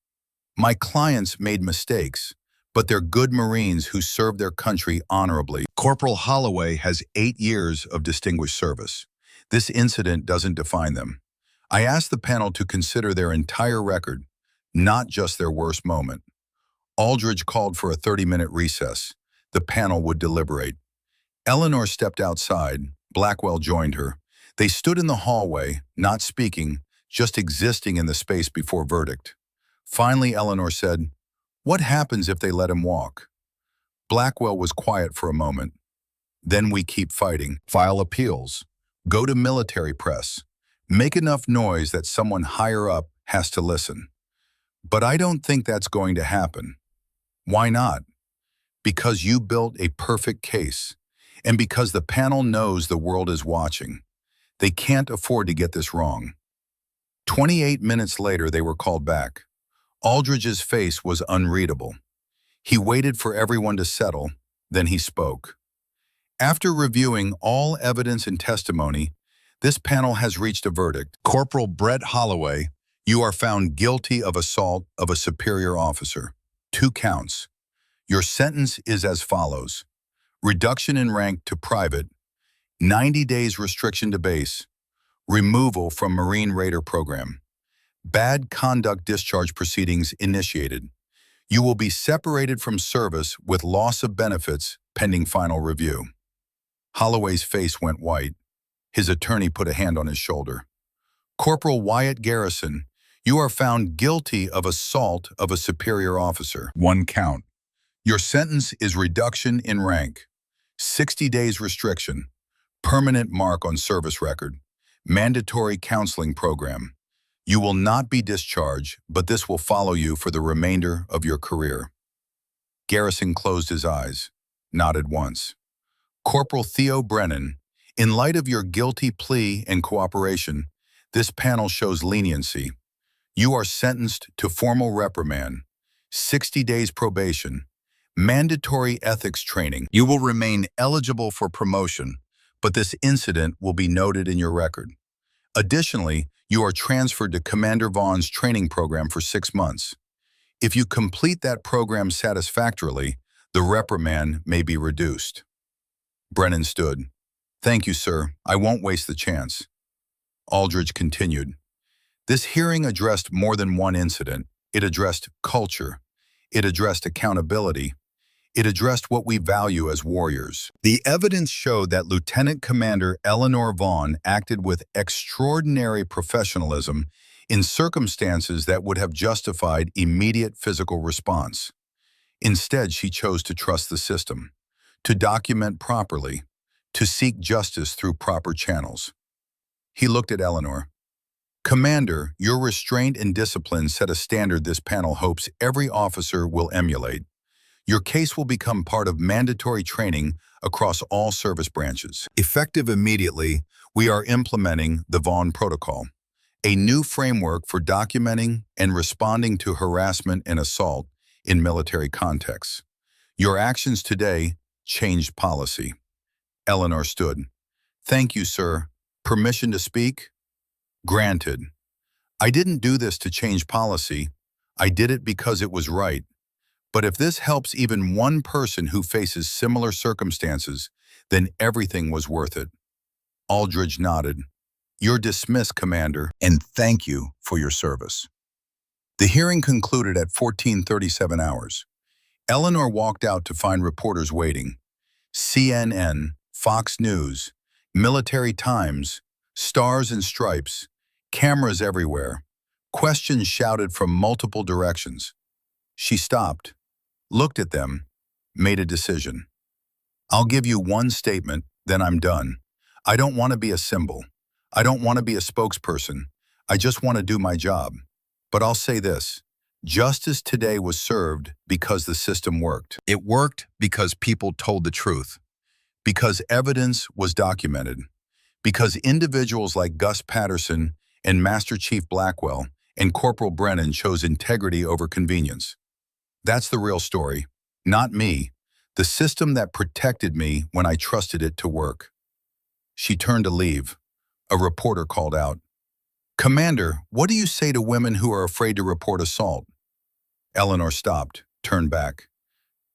My clients made mistakes, but they're good Marines who served their country honorably. Corporal Holloway has 8 years of distinguished service. This incident doesn't define them. I asked the panel to consider their entire record, not just their worst moment. Aldridge called for a 30-minute recess. The panel would deliberate. Eleanor stepped outside. Blackwell joined her. They stood in the hallway, not speaking, just existing in the space before verdict. Finally, Eleanor said, "What happens if they let him walk?" Blackwell was quiet for a moment. "Then we keep fighting. File appeals. Go to military press. Make enough noise that someone higher up has to listen." "But I don't think that's going to happen." "Why not?" "Because you built a perfect case, and because the panel knows the world is watching. They can't afford to get this wrong." 28 minutes later, they were called back. Aldridge's face was unreadable. He waited for everyone to settle, then he spoke. "After reviewing all evidence and testimony, this panel has reached a verdict. Corporal Brett Holloway, you are found guilty of assault of a superior officer. 2 counts. Your sentence is as follows: reduction in rank to private, 90 days restriction to base, removal from Marine Raider program, bad conduct discharge proceedings initiated. You will be separated from service with loss of benefits pending final review." Holloway's face went white. His attorney put a hand on his shoulder. "Corporal Wyatt Garrison, you are found guilty of assault of a superior officer. 1 count. Your sentence is reduction in rank, 60 days restriction, permanent mark on service record, mandatory counseling program. You will not be discharged, but this will follow you for the remainder of your career." Garrison closed his eyes, nodded once. "Corporal Theo Brennan, in light of your guilty plea and cooperation, this panel shows leniency. You are sentenced to formal reprimand, 60 days probation, mandatory ethics training. You will remain eligible for promotion, but this incident will be noted in your record. Additionally, you are transferred to Commander Vaughn's training program for 6 months. If you complete that program satisfactorily, the reprimand may be reduced." Brennan stood. "Thank you, sir. I won't waste the chance." Aldridge continued. "This hearing addressed more than one incident. It addressed culture. It addressed accountability. It addressed what we value as warriors. The evidence showed that Lieutenant Commander Eleanor Vaughn acted with extraordinary professionalism in circumstances that would have justified immediate physical response. Instead, she chose to trust the system, to document properly, to seek justice through proper channels." He looked at Eleanor. "Commander, your restraint and discipline set a standard this panel hopes every officer will emulate. Your case will become part of mandatory training across all service branches. Effective immediately, we are implementing the Vaughn Protocol, a new framework for documenting and responding to harassment and assault in military contexts. Your actions today changed policy." Eleanor stood. "Thank you, sir. Permission to speak?" "Granted. I didn't do this to change policy. I did it because it was right. But if this helps even one person who faces similar circumstances, then everything was worth it." Aldridge nodded. "You're dismissed, Commander, and thank you for your service." The hearing concluded at 14:37 hours. Eleanor walked out to find reporters waiting. CNN, Fox News, Military Times, Stars and Stripes, cameras everywhere, questions shouted from multiple directions. She stopped, looked at them, made a decision. "I'll give you one statement, then I'm done. I don't want to be a symbol. I don't want to be a spokesperson. I just want to do my job. But I'll say this. Justice today was served because the system worked. It worked because people told the truth. Because evidence was documented. Because individuals like Gus Patterson and Master Chief Blackwell and Corporal Brennan chose integrity over convenience. That's the real story. Not me. The system that protected me when I trusted it to work." She turned to leave. A reporter called out, "Commander, what do you say to women who are afraid to report assault?" Eleanor stopped, turned back.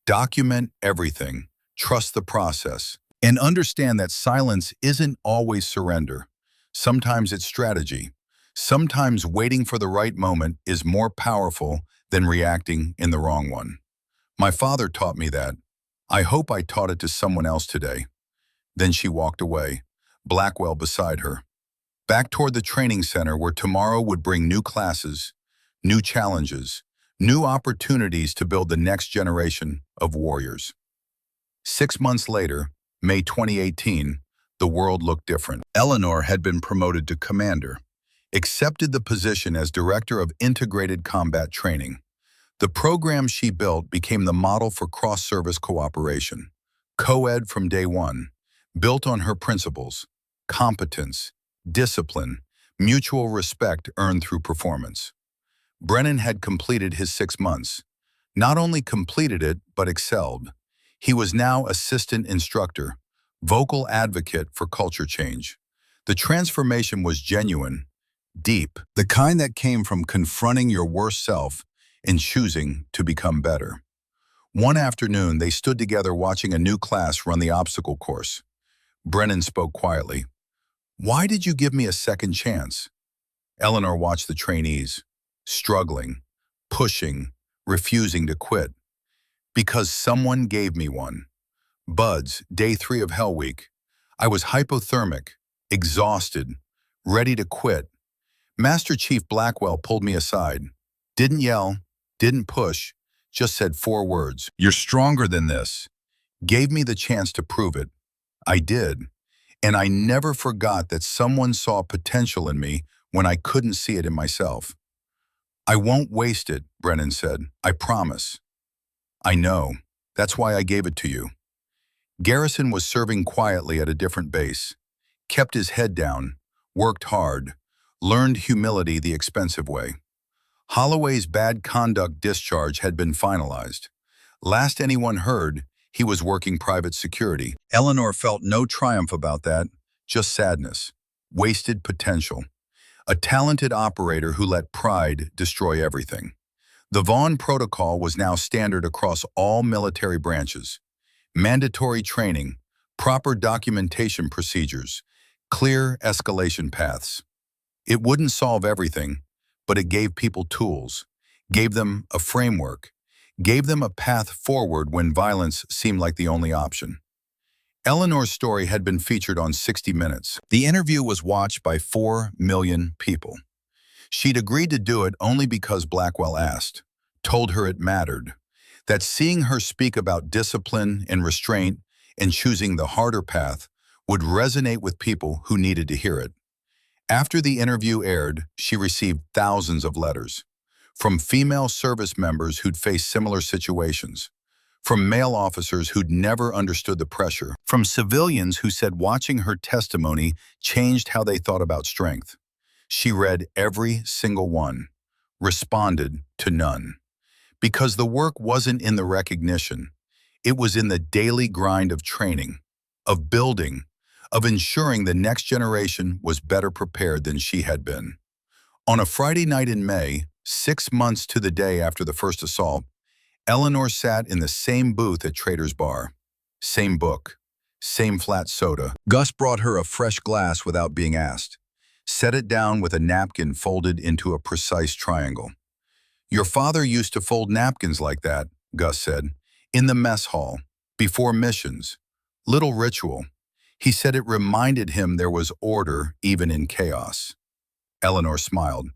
"Document everything. Trust the process. And understand that silence isn't always surrender. Sometimes it's strategy. Sometimes waiting for the right moment is more powerful than reacting in the wrong one. My father taught me that. I hope I taught it to someone else today." Then she walked away, Blackwell beside her. back toward the training center where tomorrow would bring new classes, new challenges, new opportunities to build the next generation of warriors. 6 months later, May 2018, the world looked different. Eleanor had been promoted to commander, accepted the position as Director of Integrated Combat Training. The program she built became the model for cross-service cooperation. Co-ed from day one, built on her principles: competence, discipline, mutual respect earned through performance. Brennan had completed his 6 months. Not only completed it, but excelled. He was now assistant instructor, vocal advocate for culture change. The transformation was genuine, deep, the kind that came from confronting your worst self and choosing to become better. One afternoon, they stood together watching a new class run the obstacle course. Brennan spoke quietly. "Why did you give me a second chance?" Eleanor watched the trainees, struggling, pushing, refusing to quit. "Because someone gave me one. Buds, day 3 of Hell Week. I was hypothermic, exhausted, ready to quit. Master Chief Blackwell pulled me aside. Didn't yell, didn't push, just said 4 words. 'You're stronger than this.' Gave me the chance to prove it. I did. And I never forgot that someone saw potential in me when I couldn't see it in myself." "I won't waste it," Brennan said. "I promise." "I know. That's why I gave it to you." Garrison was serving quietly at a different base, kept his head down, worked hard, learned humility the expensive way. Holloway's bad conduct discharge had been finalized. Last anyone heard, he was working private security. Eleanor felt no triumph about that, just sadness, wasted potential. A talented operator who let pride destroy everything. The Vaughn Protocol was now standard across all military branches. Mandatory training, proper documentation procedures, clear escalation paths. It wouldn't solve everything, but it gave people tools, gave them a framework, gave them a path forward when violence seemed like the only option. Eleanor's story had been featured on 60 Minutes. The interview was watched by 4 million people. She'd agreed to do it only because Blackwell asked, told her it mattered, that seeing her speak about discipline and restraint and choosing the harder path would resonate with people who needed to hear it. After the interview aired, she received thousands of letters, from female service members who'd faced similar situations, from male officers who'd never understood the pressure, from civilians who said watching her testimony changed how they thought about strength. She read every single one, responded to none. Because the work wasn't in the recognition, it was in the daily grind of training, of building, of ensuring the next generation was better prepared than she had been. On a Friday night in May, 6 months to the day after the first assault, Eleanor sat in the same booth at Trader's Bar. Same book, same flat soda. Gus brought her a fresh glass without being asked. Set it down with a napkin folded into a precise triangle. "Your father used to fold napkins like that," Gus said, "in the mess hall, before missions. Little ritual. He said it reminded him there was order even in chaos." Eleanor smiled.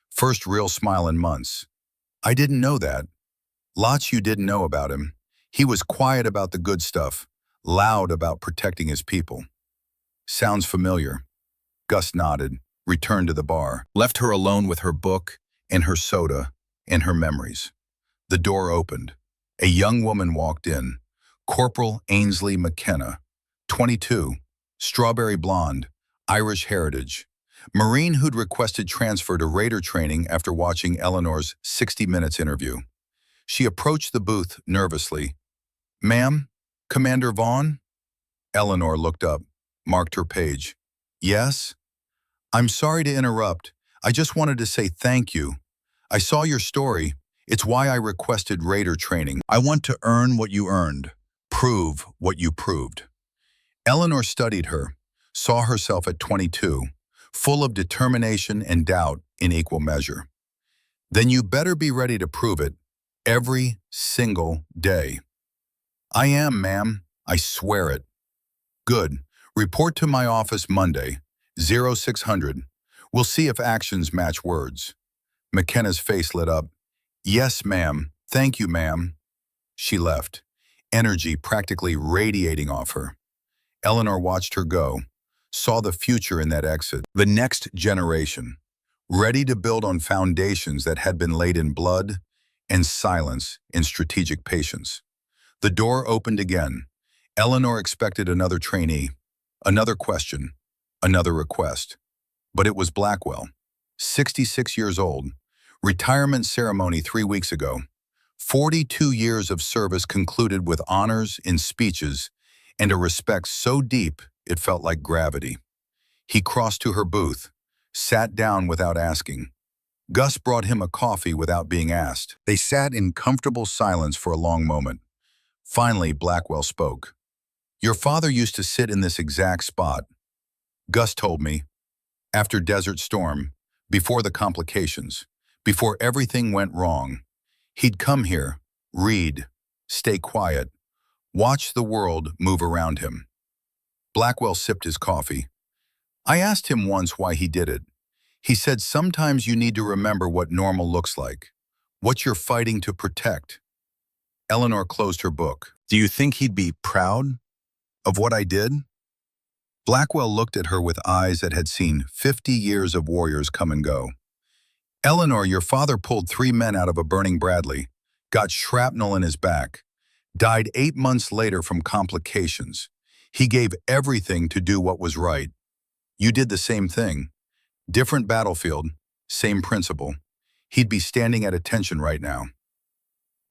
First real smile in months. "I didn't know that. Lots you didn't know about him. He was quiet about the good stuff, loud about protecting his people." "Sounds familiar." Gus nodded, returned to the bar, left her alone with her book and her soda and her memories. The door opened. A young woman walked in. Corporal Ainsley McKenna, 22, strawberry blonde, Irish heritage. Marine who'd requested transfer to Raider training after watching Eleanor's 60 Minutes interview. She approached the booth nervously. "Ma'am, Commander Vaughn?" Eleanor looked up, marked her page. "Yes?" "I'm sorry to interrupt. I just wanted to say thank you. I saw your story. It's why I requested Raider training. I want to earn what you earned, prove what you proved." Eleanor studied her, saw herself at 22, full of determination and doubt in equal measure. "Then you better be ready to prove it, every single day." "I am, ma'am. I swear it." "Good. Report to my office Monday. 0600. We'll see if actions match words. McKenna's face lit up. Yes, ma'am. Thank you, ma'am. She left, energy practically radiating off her. Eleanor watched her go, saw the future in that exit. The next generation, ready to build on foundations that had been laid in blood and silence and strategic patience. The door opened again. Eleanor expected another trainee, another question, another request. But it was Blackwell, 66 years old, retirement ceremony 3 weeks ago. 42 years of service concluded with honors and speeches and a respect so deep it felt like gravity. He crossed to her booth, sat down without asking. Gus brought him a coffee without being asked. They sat in comfortable silence for a long moment. Finally, Blackwell spoke. Your father used to sit in this exact spot. Gus told me, after Desert Storm, before the complications, before everything went wrong, he'd come here, read, stay quiet, watch the world move around him. Blackwell sipped his coffee. I asked him once why he did it. He said sometimes you need to remember what normal looks like, what you're fighting to protect. Eleanor closed her book. Do you think he'd be proud of what I did? Blackwell looked at her with eyes that had seen 50 years of warriors come and go. Eleanor, your father pulled 3 men out of a burning Bradley, got shrapnel in his back, died 8 months later from complications. He gave everything to do what was right. You did the same thing. Different battlefield, same principle. He'd be standing at attention right now.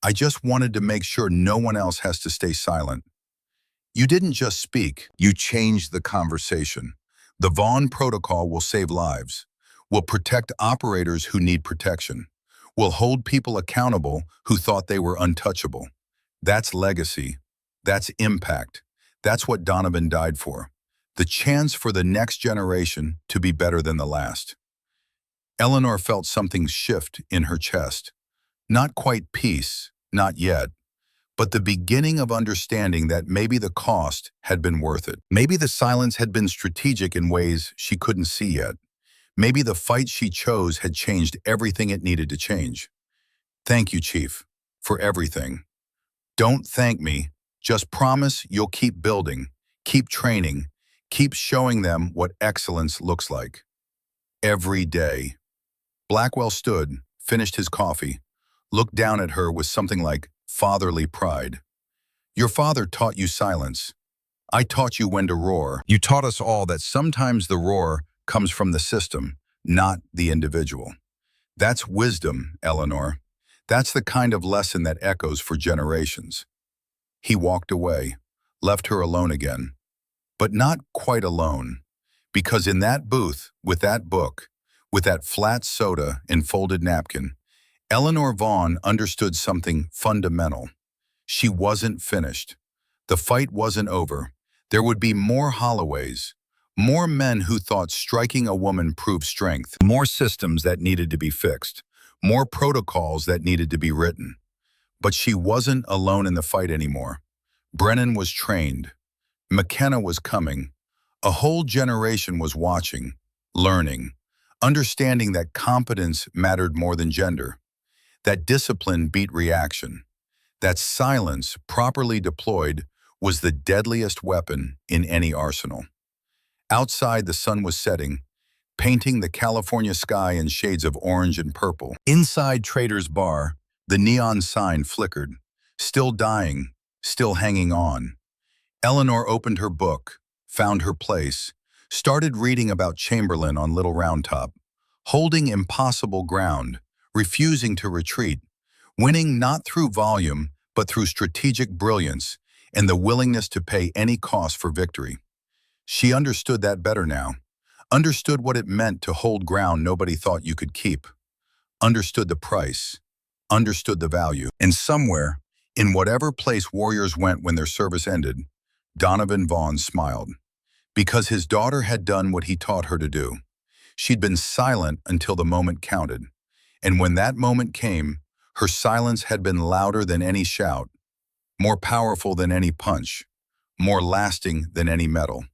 I just wanted to make sure no one else has to stay silent. You didn't just speak, you changed the conversation. The Vaughn Protocol will save lives, will protect operators who need protection, will hold people accountable who thought they were untouchable. That's legacy. That's impact. That's what Donovan died for. The chance for the next generation to be better than the last. Eleanor felt something shift in her chest. Not quite peace, not yet, but the beginning of understanding that maybe the cost had been worth it. Maybe the silence had been strategic in ways she couldn't see yet. Maybe the fight she chose had changed everything it needed to change. Thank you, Chief, for everything. Don't thank me. Just promise you'll keep building, keep training, keep showing them what excellence looks like. Every day. Blackwell stood, finished his coffee, looked down at her with something like fatherly pride. Your father taught you silence. I taught you when to roar. You taught us all that sometimes the roar comes from the system, not the individual. That's wisdom, Eleanor. That's the kind of lesson that echoes for generations. He walked away, left her alone again. But not quite alone, because in that booth, with that book, with that flat soda and folded napkin, Eleanor Vaughn understood something fundamental. She wasn't finished. The fight wasn't over. There would be more Holloways, more men who thought striking a woman proved strength, more systems that needed to be fixed, more protocols that needed to be written. But she wasn't alone in the fight anymore. Brennan was trained. McKenna was coming. A whole generation was watching, learning, understanding that competence mattered more than gender, that discipline beat reaction, that silence, properly deployed, was the deadliest weapon in any arsenal. Outside, the sun was setting, painting the California sky in shades of orange and purple. Inside Trader's Bar, the neon sign flickered, still dying, still hanging on. Eleanor opened her book, found her place, started reading about Chamberlain on Little Round Top, holding impossible ground, refusing to retreat, winning not through volume, but through strategic brilliance and the willingness to pay any cost for victory. She understood that better now, understood what it meant to hold ground nobody thought you could keep, understood the price, understood the value. And somewhere, in whatever place warriors went when their service ended, Donovan Vaughn smiled, because his daughter had done what he taught her to do. She'd been silent until the moment counted, and when that moment came, her silence had been louder than any shout, more powerful than any punch, more lasting than any medal.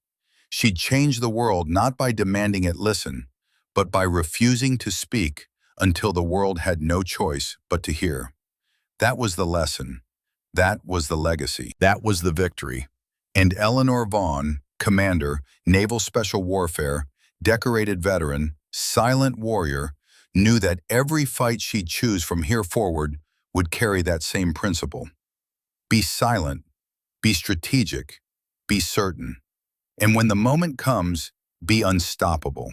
She'd change the world not by demanding it listen, but by refusing to speak until the world had no choice but to hear. That was the lesson. That was the legacy. That was the victory. And Eleanor Vaughn, commander, Naval Special Warfare, decorated veteran, silent warrior, knew that every fight she'd choose from here forward would carry that same principle. Be silent, be strategic, be certain. And when the moment comes, be unstoppable.